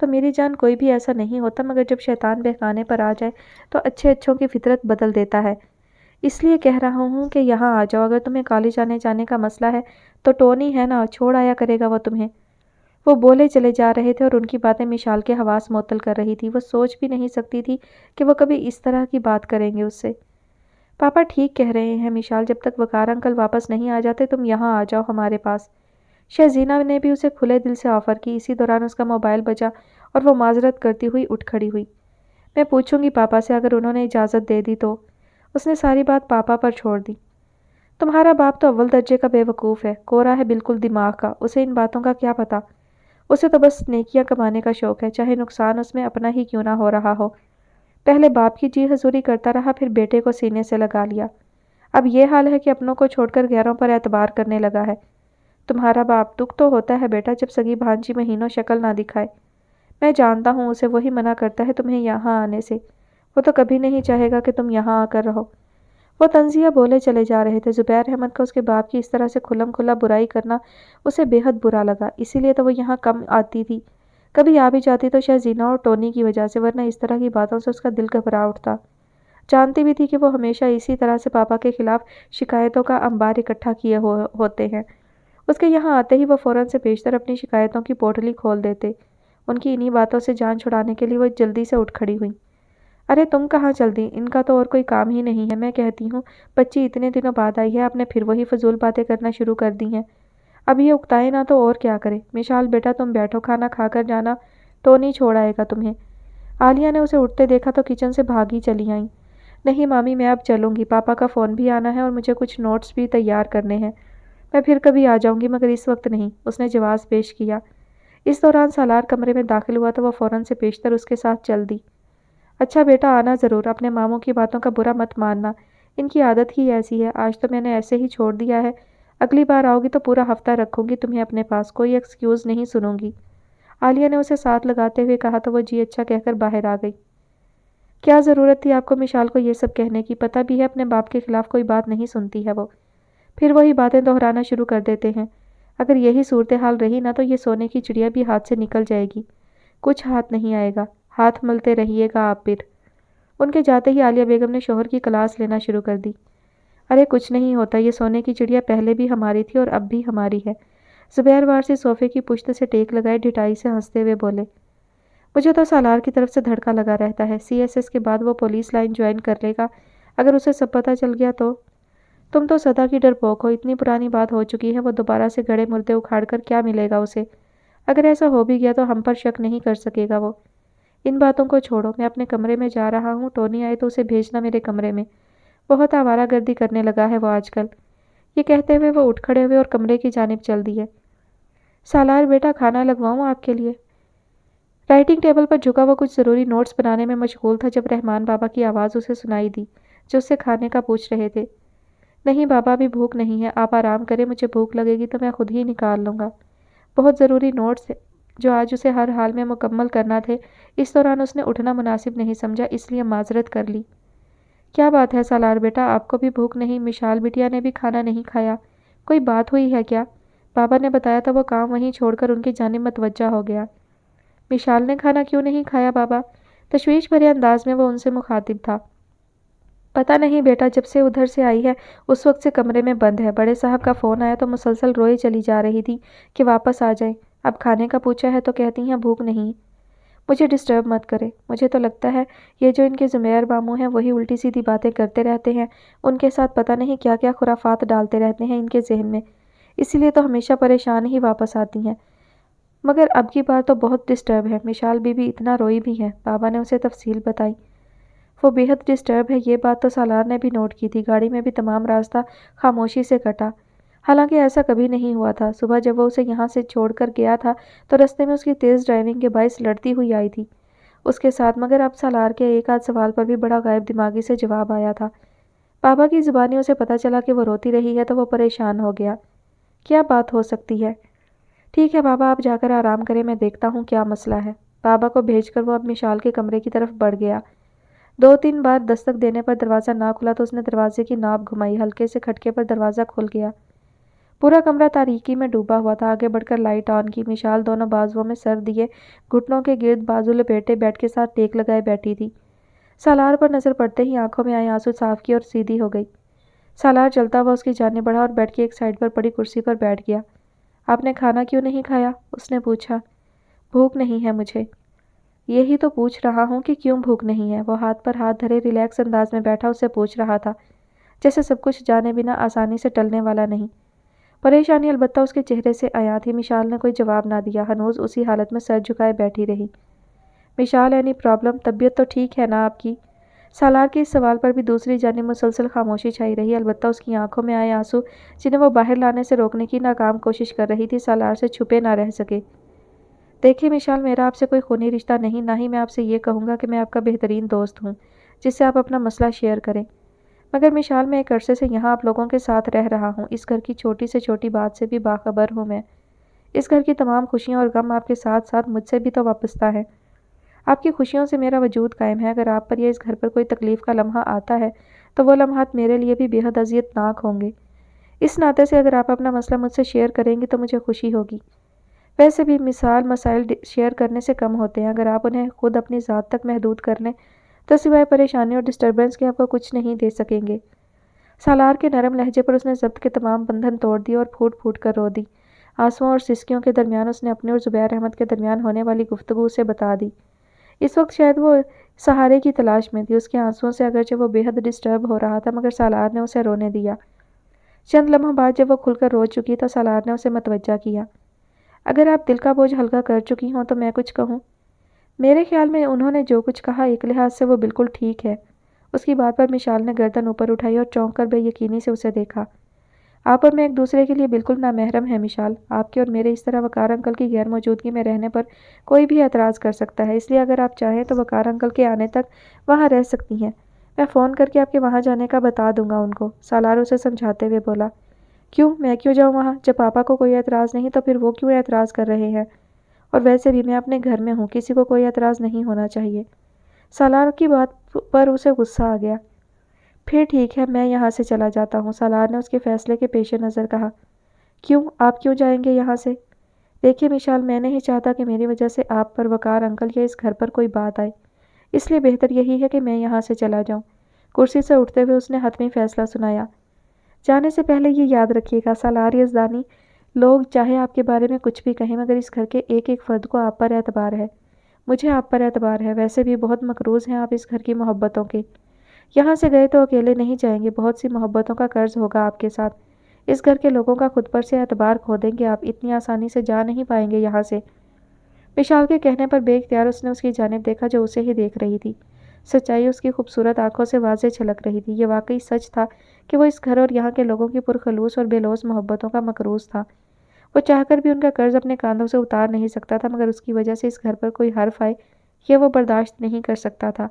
تو میری جان کوئی بھی ایسا نہیں ہوتا، مگر جب شیطان بہکانے پر آ جائے تو اچھے اچھوں کی فطرت بدل دیتا ہے۔ اس لیے کہہ رہا ہوں کہ یہاں آ جاؤ، اگر تمہیں کالج آنے جانے کا مسئلہ ہے تو ٹونی ہے نا، چھوڑ آیا کرے گا وہ تمہیں۔ وہ بولے چلے جا رہے تھے اور ان کی باتیں مشال کے حواس معطل کر رہی تھی۔ وہ سوچ بھی نہیں سکتی تھی کہ وہ کبھی اس طرح کی بات کریں گے اس سے۔ پاپا ٹھیک کہہ رہے ہیں مشال، جب تک وقار انکل واپس نہیں آ جاتے تم یہاں آ جاؤ ہمارے پاس۔ شہزینہ نے بھی اسے کھلے دل سے آفر کی۔ اسی دوران اس کا موبائل بجا اور وہ معذرت کرتی ہوئی اٹھ کھڑی ہوئی۔ میں پوچھوں گی پاپا سے، اگر انہوں نے اجازت دے دی تو۔ اس نے ساری بات پاپا پر چھوڑ دی۔ تمہارا باپ تو اول درجے کا بے وقوف ہے، کورا ہے بالکل دماغ کا، اسے ان باتوں کا کیا پتا۔ اسے تو بس نیکیاں کمانے کا شوق ہے، چاہے نقصان اس میں اپنا ہی کیوں نہ ہو رہا ہو۔ پہلے باپ کی جی حضوری کرتا رہا، پھر بیٹے کو سینے سے لگا لیا۔ اب یہ حال ہے کہ اپنوں کو چھوڑ کر غیروں پر اعتبار کرنے لگا ہے۔ تمہارا باپ، دکھ تو ہوتا ہے بیٹا جب سگی بھانجی مہینوں شکل نہ دکھائے۔ میں جانتا ہوں اسے وہی منع کرتا ہے تمہیں یہاں آنے سے، وہ تو کبھی نہیں چاہے گا کہ تم یہاں آ کر رہو۔ وہ طنزیہ بولے چلے جا رہے تھے۔ زبیر احمد کا اس کے باپ کی اس طرح سے کھلم کھلا برائی کرنا اسے بے حد برا لگا، اسی لیے تو وہ یہاں کم آتی تھی۔ کبھی آ بھی جاتی تو شہزینہ اور ٹونی کی وجہ سے، ورنہ اس طرح کی باتوں سے اس کا دل گھبرا اٹھتا۔ جانتی بھی تھی کہ وہ ہمیشہ اسی طرح سے پاپا کے خلاف شکایتوں کا انبار اکٹھا کیے ہوتے ہیں۔ اس کے یہاں آتے ہی وہ فوراً سے بیشتر اپنی شکایتوں کی پوٹلی کھول دیتے۔ ان کی انہی باتوں سے جان چھڑانے کے لیے وہ جلدی سے اٹھ کھڑی ہوئی۔ ارے تم کہاں چل دی؟ ان کا تو اور کوئی کام ہی نہیں ہے۔ میں کہتی ہوں بچی اتنے دنوں بعد آئی ہے، آپ نے پھر وہی فضول باتیں کرنا شروع کر دی ہیں۔ اب یہ اکتائے نہ تو اور کیا کرے۔ مشال بیٹا تم بیٹھو، کھانا کھا کر جانا، ٹونی چھوڑ آئے گا تمہیں۔ عالیہ نے اسے اٹھتے دیکھا تو کچن سے بھاگی چلی آئیں۔ نہیں مامی میں اب چلوں گی، پاپا کا فون بھی آنا ہے اور مجھے کچھ نوٹس بھی تیار کرنے ہیں۔ میں پھر کبھی آ جاؤں گی مگر اس وقت نہیں، اس نے جواز پیش کیا۔ اس دوران سالار کمرے میں داخل ہوا تو وہ فوراً سے پیشتر اس کے ساتھ چل دی۔ اچھا بیٹا آنا ضرور، اپنے ماموں کی باتوں کا برا مت ماننا، ان کی عادت ہی ایسی ہے۔ آج تو میں نے ایسے ہی چھوڑ دیا ہے، اگلی بار آؤ گی تو پورا ہفتہ رکھوں گی تمہیں اپنے پاس، کوئی ایکسکیوز نہیں سنوں گی۔ عالیہ نے اسے ساتھ لگاتے ہوئے کہا تو وہ جی اچھا کہہ کر باہر آ گئی۔ کیا ضرورت تھی آپ کو مشال کو یہ سب کہنے کی؟ پتہ بھی ہے اپنے باپ کے خلاف کوئی بات نہیں سنتی ہے وہ، پھر وہی باتیں دہرانا شروع کر دیتے ہیں۔ اگر یہی صورتحال رہی نہ تو یہ سونے کی چڑیا بھی ہاتھ سے نکل جائے گی، کچھ ہاتھ نہیں آئے گا، ہاتھ ملتے رہیے گا آپ پھر۔ ان کے جاتے ہی عالیہ بیگم نے شوہر کی کلاس لینا شروع کر دی۔ ارے کچھ نہیں ہوتا، یہ سونے کی چڑیا پہلے بھی ہماری تھی اور اب بھی ہماری ہے۔ زبیر وارسی صوفے کی پشت سے ٹیک لگائے ڈھٹائی سے ہنستے ہوئے بولے۔ مجھے تو سالار کی طرف سے دھڑکا لگا رہتا ہے، سی ایس ایس کے بعد وہ پولیس لائن جوائن کر لے گا، اگر اسے سب پتہ چل گیا تو۔ تم تو سدا کی ڈرپوک ہو، اتنی پرانی بات ہو چکی ہے، وہ دوبارہ سے گڑے مردے اکھاڑ کر کیا ملے گا اسے؟ اگر ایسا ہو بھی گیا تو ہم پر شک نہیں کر سکے گا وہ۔ ان باتوں کو چھوڑو، میں اپنے کمرے میں جا رہا ہوں، ٹونی آئے تو اسے بھیجنا میرے کمرے میں، بہت آوارہ گردی کرنے لگا ہے وہ آج کل۔ یہ کہتے ہوئے وہ اٹھ کھڑے ہوئے اور کمرے کی جانب چل دیے۔ سالار بیٹا کھانا لگواؤں آپ کے لیے؟ رائٹنگ ٹیبل پر جھکا وہ کچھ ضروری نوٹس بنانے میں مشغول تھا جب رحمان بابا کی آواز اسے سنائی دی، جو اس سے کھانے کا پوچھ رہے تھے۔ نہیں بابا ابھی بھوک نہیں ہے، آپ آرام کریں، مجھے بھوک لگے گی تو میں خود ہی نکال لوں گا۔ بہت ضروری نوٹس جو آج اسے ہر حال میں مکمل کرنا تھے، اس دوران اس نے اٹھنا مناسب نہیں سمجھا، اس لیے معذرت کر لی۔ کیا بات ہے سالار بیٹا، آپ کو بھی بھوک نہیں؟ مشال بٹیا نے بھی کھانا نہیں کھایا، کوئی بات ہوئی ہے کیا؟ بابا نے بتایا تھا وہ کام وہیں چھوڑ کر ان کی جانب متوجہ ہو گیا۔ مشال نے کھانا کیوں نہیں کھایا بابا؟ تشویش بھرے انداز میں وہ ان سے مخاطب تھا۔ پتہ نہیں بیٹا، جب سے ادھر سے آئی ہے اس وقت سے کمرے میں بند ہے، بڑے صاحب کا فون آیا تو مسلسل روئے چلی جا رہی تھی کہ واپس آ جائیں، اب کھانے کا پوچھا ہے تو کہتی ہیں بھوک نہیں۔ مجھے ڈسٹرب مت کرے، مجھے تو لگتا ہے یہ جو ان کے زمیر ماموں ہیں وہی الٹی سیدھی باتیں کرتے رہتے ہیں، ان کے ساتھ پتہ نہیں کیا کیا خرافات ڈالتے رہتے ہیں ان کے ذہن میں، اسی لیے تو ہمیشہ پریشان ہی واپس آتی ہیں۔ مگر اب کی بار تو بہت ڈسٹرب ہے، مشال بی بی اتنا روئی بھی ہے، بابا نے اسے تفصیل بتائی۔ وہ بے حد ڈسٹرب ہے، یہ بات تو سالار نے بھی نوٹ کی تھی۔ گاڑی میں بھی تمام راستہ خاموشی سے کٹا، حالانکہ ایسا کبھی نہیں ہوا تھا۔ صبح جب وہ اسے یہاں سے چھوڑ کر گیا تھا تو رستے میں اس کی تیز ڈرائیونگ کے باعث لڑتی ہوئی آئی تھی اس کے ساتھ، مگر اب سالار کے ایک آدھ سوال پر بھی بڑا غائب دماغی سے جواب آیا تھا۔ بابا کی زبانی اسے پتہ چلا کہ وہ روتی رہی ہے تو وہ پریشان ہو گیا۔ کیا بات ہو سکتی ہے؟ ٹھیک ہے بابا، آپ جا کر آرام کریں، میں دیکھتا ہوں کیا مسئلہ ہے۔ بابا کو بھیج کر وہ اب مشال کے کمرے کی طرف بڑھ گیا۔ 2-3 بار دستک دینے پر دروازہ نہ کھلا تو اس نے دروازے کی ناب گھمائی، ہلکے سے کھٹکے پر دروازہ کھل گیا۔ پورا کمرہ تاریکی میں ڈوبا ہوا تھا۔ آگے بڑھ کر لائٹ آن کی۔ مشال دونوں بازوؤں میں سر دیے گھٹنوں کے گرد بازو لپیٹے بیڈ کے ساتھ ٹیک لگائے بیٹھی تھی۔ سالار پر نظر پڑتے ہی آنکھوں میں آئے آنسو صاف کی اور سیدھی ہو گئی۔ سالار چلتا ہوا اس کی جانب بڑھا اور بیڈ کی ایک سائیڈ پر پڑی کرسی پر بیٹھ گیا۔ آپ نے کھانا کیوں نہیں کھایا؟ اس نے پوچھا۔ بھوک نہیں ہے مجھے۔ یہی تو پوچھ رہا ہوں کہ کیوں بھوک نہیں ہے؟ وہ ہاتھ پر ہاتھ دھرے ریلیکس انداز میں بیٹھا اسے پوچھ رہا تھا، جیسے سب کچھ جانے بنا آسانی سے ٹلنے والا نہیں۔ پریشانی البتہ اس کے چہرے سے عیاں تھی۔ مشال نے کوئی جواب نہ دیا، ہنوز اسی حالت میں سر جھکائے بیٹھی رہی۔ Mishal, any problem? طبیعت تو ٹھیک ہے نا آپ کی؟ سالار کے اس سوال پر بھی دوسری جانب مسلسل خاموشی چھائی رہی۔ البتہ اس کی آنکھوں میں آئے آنسو جنہیں وہ باہر لانے سے روکنے کی ناکام کوشش کر رہی تھی سالار سے چھپے نہ رہ سکے۔ دیکھیے مشال، میرا آپ سے کوئی خونی رشتہ نہیں، نہ ہی میں آپ سے یہ کہوں گا کہ میں آپ کا بہترین دوست ہوں جس سے آپ اپنا مسئلہ شیئر کریں، مگر مشال میں ایک عرصے سے یہاں آپ لوگوں کے ساتھ رہ رہا ہوں۔ اس گھر کی چھوٹی سے چھوٹی بات سے بھی باخبر ہوں میں۔ اس گھر کی تمام خوشیاں اور غم آپ کے ساتھ ساتھ مجھ سے بھی تو وابستہ ہیں۔ آپ کی خوشیوں سے میرا وجود قائم ہے۔ اگر آپ پر یا اس گھر پر کوئی تکلیف کا لمحہ آتا ہے تو وہ لمحات میرے لیے بھی بے حد اذیت ناک ہوں گے۔ اس ناطے سے اگر آپ اپنا مسئلہ مجھ سے شیئر کریں گی تو مجھے خوشی ہوگی۔ ویسے بھی مسائل شیئر کرنے سے کم ہوتے ہیں۔ اگر آپ انہیں خود اپنی ذات تک محدود کر لیں تو سوائے پریشانی اور ڈسٹربنس کے آپ کو کچھ نہیں دے سکیں گے۔ سالار کے نرم لہجے پر اس نے ضبط کے تمام بندھن توڑ دیے اور پھوٹ پھوٹ کر رو دی۔ آنسوؤں اور سسکیوں کے درمیان اس نے اپنے اور زبیر احمد کے درمیان ہونے والی گفتگو اسے بتا دی۔ اس وقت شاید وہ سہارے کی تلاش میں تھی۔ اس کے آنسوؤں سے اگرچہ وہ بے حد ڈسٹرب ہو رہا تھا مگر سالار نے اسے رونے دیا۔ چند لمحوں بعد جب وہ کھل کر رو چکی تو سالار نے اسے متوجہ کیا۔ اگر آپ دل کا بوجھ ہلکا کر چکی ہوں تو میں کچھ کہوں؟ میرے خیال میں انہوں نے جو کچھ کہا ایک لحاظ سے وہ بالکل ٹھیک ہے۔ اس کی بات پر مشال نے گردن اوپر اٹھائی اور چونک کر بے یقینی سے اسے دیکھا۔ آپ اور میں ایک دوسرے کے لیے بالکل نامحرم ہیں مشال۔ آپ کے اور میرے اس طرح وقار انکل کی غیر موجودگی میں رہنے پر کوئی بھی اعتراض کر سکتا ہے، اس لیے اگر آپ چاہیں تو وقار انکل کے آنے تک وہاں رہ سکتی ہیں۔ میں فون کر کے آپ کے وہاں جانے کا بتا دوں گا ان کو، سالار اسے سمجھاتے ہوئے بولا۔ کیوں؟ میں کیوں جاؤں وہاں؟ جب پاپا کو کوئی اعتراض نہیں تو پھر وہ کیوں اعتراض کر رہے ہیں؟ اور ویسے بھی میں اپنے گھر میں ہوں، کسی کو کوئی اعتراض نہیں ہونا چاہیے۔ سالار کی بات پر اسے غصہ آ گیا۔ پھر ٹھیک ہے، میں یہاں سے چلا جاتا ہوں، سالار نے اس کے فیصلے کے پیش نظر کہا۔ کیوں؟ آپ کیوں جائیں گے یہاں سے؟ دیکھیے مشال، میں نہیں چاہتا کہ میری وجہ سے آپ پر، وقار انکل یا اس گھر پر کوئی بات آئے، اس لیے بہتر یہی ہے کہ میں یہاں سے چلا جاؤں۔ کرسی سے اٹھتے ہوئے اس نے حتمی فیصلہ سنایا۔ جانے سے پہلے یہ یاد رکھیے گا سالار یزدانی، لوگ چاہے آپ کے بارے میں کچھ بھی کہیں مگر اس گھر کے ایک ایک فرد کو آپ پر اعتبار ہے۔ مجھے آپ پر اعتبار ہے۔ ویسے بھی بہت مقروض ہیں آپ اس گھر کی محبتوں کے۔ یہاں سے گئے تو اکیلے نہیں جائیں گے، بہت سی محبتوں کا قرض ہوگا آپ کے ساتھ۔ اس گھر کے لوگوں کا خود پر سے اعتبار کھو دیں گے آپ، اتنی آسانی سے جا نہیں پائیں گے یہاں سے۔ مشال کے کہنے پر بے اختیار اس نے اس کی جانب دیکھا جو اسے ہی دیکھ رہی تھی۔ سچائی اس کی خوبصورت آنکھوں سے واضح چھلک رہی تھی۔ یہ واقعی سچ تھا کہ وہ اس گھر اور یہاں کے لوگوں کی پرخلوص اور بے لوث محبتوں کا مقروض تھا۔ وہ چاہ کر بھی ان کا قرض اپنے کاندھوں سے اتار نہیں سکتا تھا مگر اس کی وجہ سے اس گھر پر کوئی حرف آئے یہ وہ برداشت نہیں کر سکتا تھا۔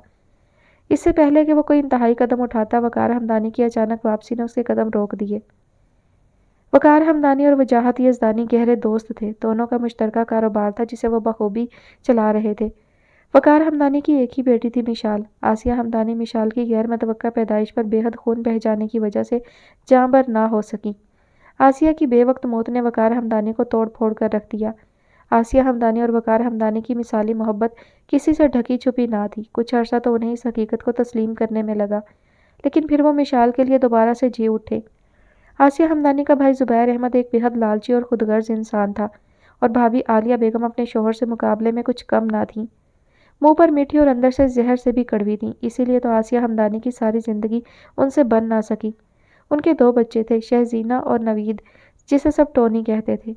اس سے پہلے کہ وہ کوئی انتہائی قدم اٹھاتا، وقار ہمدانی کی اچانک واپسی نے اس کے قدم روک دیے۔ وقار ہمدانی اور وجاہت یزدانی گہرے دوست تھے، دونوں کا مشترکہ کاروبار تھا جسے وہ بخوبی چلا رہے تھے۔ وقار ہمدانی کی ایک ہی بیٹی تھی مشال۔ آسیہ ہمدانی مشال کی غیر متوقع پیدائش پر بے حد خون بہہ جانے کی وجہ سے جاں بر نہ ہو سکی۔ آسیہ کی بے وقت موت نے وقار ہمدانی کو توڑ پھوڑ کر رکھ دیا۔ آسیہ ہمدانی اور وقار ہمدانی کی مثالی محبت کسی سے ڈھکی چھپی نہ تھی۔ کچھ عرصہ تو انہیں اس حقیقت کو تسلیم کرنے میں لگا، لیکن پھر وہ مشال کے لیے دوبارہ سے جی اٹھے۔ آسیہ ہمدانی کا بھائی زبیر احمد ایک بے حد لالچی اور خود غرض انسان تھا اور بھابھی عالیہ بیگم اپنے شوہر سے مقابلے میں کچھ کم نہ تھیں۔ منہ پر میٹھی اور اندر سے زہر سے بھی کڑوی تھیں، اسی لیے تو آسیہ ہمدانی کی ساری زندگی ان سے بن نہ سکی۔ ان کے 2 بچے تھے، شہزینہ اور نوید، جسے سب ٹونی کہتے تھے۔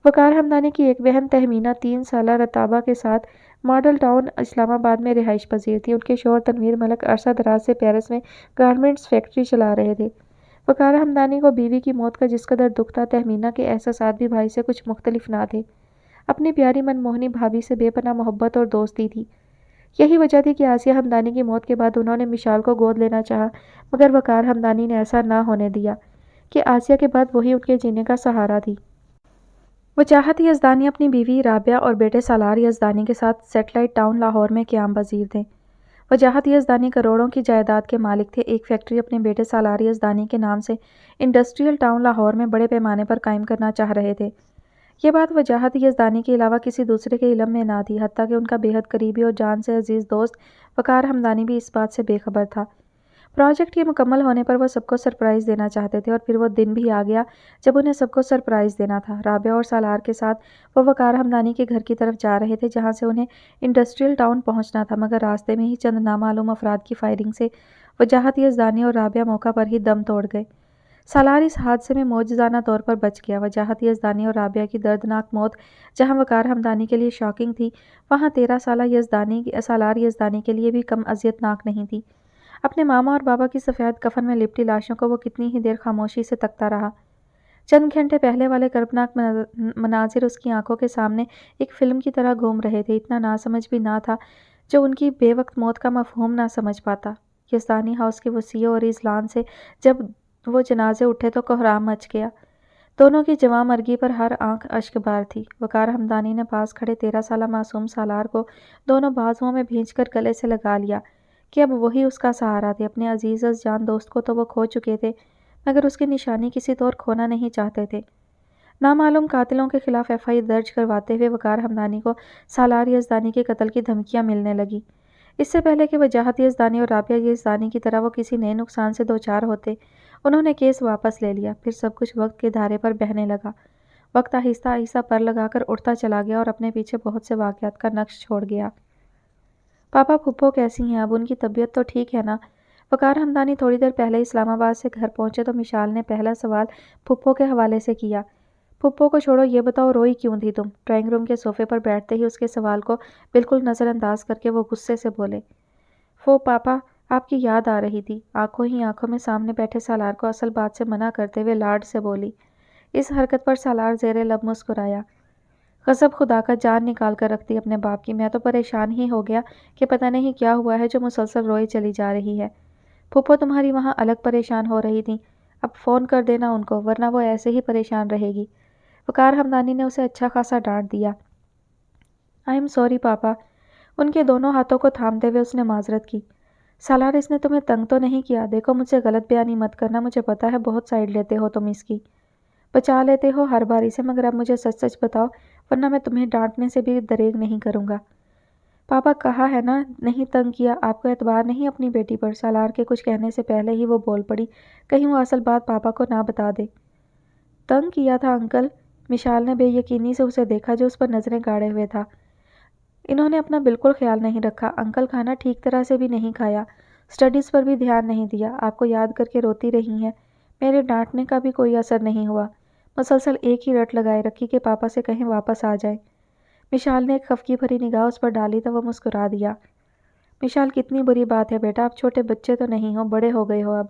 وقار ہمدانی کی ایک بہن تہمینہ 3 سالہ رتابہ کے ساتھ ماڈل ٹاؤن اسلام آباد میں رہائش پذیر تھی۔ ان کے شوہر تنویر ملک عرصہ دراز سے پیرس میں گارمنٹس فیکٹری چلا رہے تھے۔ وقار ہمدانی کو بیوی کی موت کا جس قدر دکھ تھا، تہمینہ کے احساسات بھی بھائی سے کچھ مختلف نہ تھے۔ اپنی پیاری من موہنی بھابھی سے بے پناہ محبت اور دوستی تھی۔ یہی وجہ تھی کہ آسیہ ہمدانی کی موت کے بعد انہوں نے مشال کو گود لینا چاہا مگر وقار ہمدانی نے ایسا نہ ہونے دیا کہ آسیہ کے بعد وہی ان کے جینے کا سہارا تھی۔ وجاہت یزدانی اپنی بیوی رابعہ اور بیٹے سالار یزدانی کے ساتھ سیٹلائٹ ٹاؤن لاہور میں قیام پذیر تھے۔ وجاہت یزدانی کروڑوں کی جائیداد کے مالک تھے۔ ایک فیکٹری اپنے بیٹے سالار یزدانی کے نام سے انڈسٹریل ٹاؤن لاہور میں بڑے پیمانے پر قائم کرنا چاہ رہے تھے۔ یہ بات وجاہت یزدانی کے علاوہ کسی دوسرے کے علم میں نہ تھی، حتیٰ کہ ان کا بے حد قریبی اور جان سے عزیز دوست وقار حمدانی بھی اس بات سے بے خبر تھا۔ پروجیکٹ کے مکمل ہونے پر وہ سب کو سرپرائز دینا چاہتے تھے، اور پھر وہ دن بھی آ گیا جب انہیں سب کو سرپرائز دینا تھا۔ رابعہ اور سالار کے ساتھ وہ وقار حمدانی کے گھر کی طرف جا رہے تھے، جہاں سے انہیں انڈسٹریل ٹاؤن پہنچنا تھا، مگر راستے میں ہی چند نامعلوم افراد کی فائرنگ سے وجاہت یزدانی اور رابعہ موقع پر ہی دم توڑ گئے۔ سالار اس حادثے میں معجزانہ طور پر بچ گیا۔ وجاہت یزدانی اور رابعہ کی دردناک موت جہاں وقار حمدانی کے لیے شاکنگ تھی، وہاں 13 سالہ سالار یزدانی کے لیے بھی کم اذیت ناک نہیں تھی۔ اپنے ماما اور بابا کی سفید کفن میں لپٹی لاشوں کو وہ کتنی ہی دیر خاموشی سے تکتا رہا۔ چند گھنٹے پہلے والے کربناک مناظر اس کی آنکھوں کے سامنے ایک فلم کی طرح گھوم رہے تھے۔ اتنا ناسمجھ بھی نہ تھا جو ان کی بے وقت موت کا مفہوم نہ سمجھ پاتا۔ یزدانی ہاؤس کے وسیع اور عریض لان سے جب وہ جنازے اٹھے تو کوہرام مچ گیا۔ دونوں کی جواں مرگی پر ہر آنکھ اشک بار تھی۔ وقار حمدانی نے پاس کھڑے 13 سالہ معصوم سالار کو دونوں بازوؤں میں بھینچ کر گلے سے لگا لیا کہ اب وہی اس کا سہارا تھے۔ اپنے عزیز از جان دوست کو تو وہ کھو چکے تھے، مگر اس کی نشانی کسی طور کھونا نہیں چاہتے تھے۔ نامعلوم قاتلوں کے خلاف FIR درج کرواتے ہوئے وقار حمدانی کو سالار یزدانی کے قتل کی دھمکیاں ملنے لگی۔ اس سے پہلے کہ وجاہت یزدانی اور رابعہ یزدانی کی طرح وہ کسی نئے نقصان سے دوچار ہوتے، انہوں نے کیس واپس لے لیا۔ پھر سب کچھ وقت کے دھارے پر بہنے لگا۔ وقت آہستہ آہستہ پر لگا کر اڑتا چلا گیا اور اپنے پیچھے بہت سے واقعات کا نقش چھوڑ گیا۔ پاپا پھپھو کیسی ہیں اب؟ ان کی طبیعت تو ٹھیک ہے نا؟ وقار حمدانی تھوڑی دیر پہلے اسلام آباد سے گھر پہنچے تو مشال نے پہلا سوال پھپھو کے حوالے سے کیا۔ پھپھو کو چھوڑو، یہ بتاؤ روئی کیوں تھی تم؟ ڈرائنگ روم کے صوفے پر بیٹھتے ہی اس کے سوال کو بالکل نظر انداز کر کے وہ غصے سے بولے۔ پاپا آپ کی یاد آ رہی تھی، آنکھوں ہی آنکھوں میں سامنے بیٹھے سالار کو اصل بات سے منع کرتے ہوئے لاڈ سے بولی۔ اس حرکت پر سالار زیر لب مسکرایا۔ غضب خدا کا، جان نکال کر رکھتی اپنے باپ کی۔ میں تو پریشان ہی ہو گیا کہ پتہ نہیں کیا ہوا ہے جو مسلسل روئی چلی جا رہی ہے۔ پھپھو تمہاری وہاں الگ پریشان ہو رہی تھی، اب فون کر دینا ان کو، ورنہ وہ ایسے ہی پریشان رہے گی۔ وقار حمدانی نے اسے اچھا خاصا ڈانٹ دیا۔ آئی ایم سوری پاپا۔ ان کے دونوں ہاتھوں کو تھامتے ہوئے اس نے معذرت کی۔ سالار اس نے تمہیں تنگ تو نہیں کیا؟ دیکھو مجھ سے غلط بیانی مت کرنا، مجھے پتا ہے بہت سائیڈ لیتے ہو تم اس کی، بچا لیتے ہو ہر باری سے، مگر اب مجھے سچ سچ بتاؤ ورنہ میں تمہیں ڈانٹنے سے بھی دریغ نہیں کروں گا۔ پاپا کہا ہے نا نہیں تنگ کیا، آپ کو اعتبار نہیں اپنی بیٹی پر؟ سالار کے کچھ کہنے سے پہلے ہی وہ بول پڑی، کہیں وہ اصل بات پاپا کو نہ بتا دے۔ تنگ کیا تھا انکل؟ مشال نے بے یقینی سے اسے دیکھا جو اس پر نظریں گاڑے ہوئے تھا۔ انہوں نے اپنا بالکل خیال نہیں رکھا انکل، کھانا ٹھیک طرح سے بھی نہیں کھایا، اسٹڈیز پر بھی دھیان نہیں دیا، آپ کو یاد کر کے روتی رہی ہیں، میرے ڈانٹنے کا بھی کوئی اثر نہیں ہوا، مسلسل ایک ہی رٹ لگائے رکھی کہ پاپا سے کہیں واپس آ جائیں۔ مشال نے ایک خفگی بھری نگاہ اس پر ڈالی تو وہ مسکرا دیا۔ مشال کتنی بری بات ہے بیٹا، آپ چھوٹے بچے تو نہیں ہو، بڑے ہو گئے ہو اب۔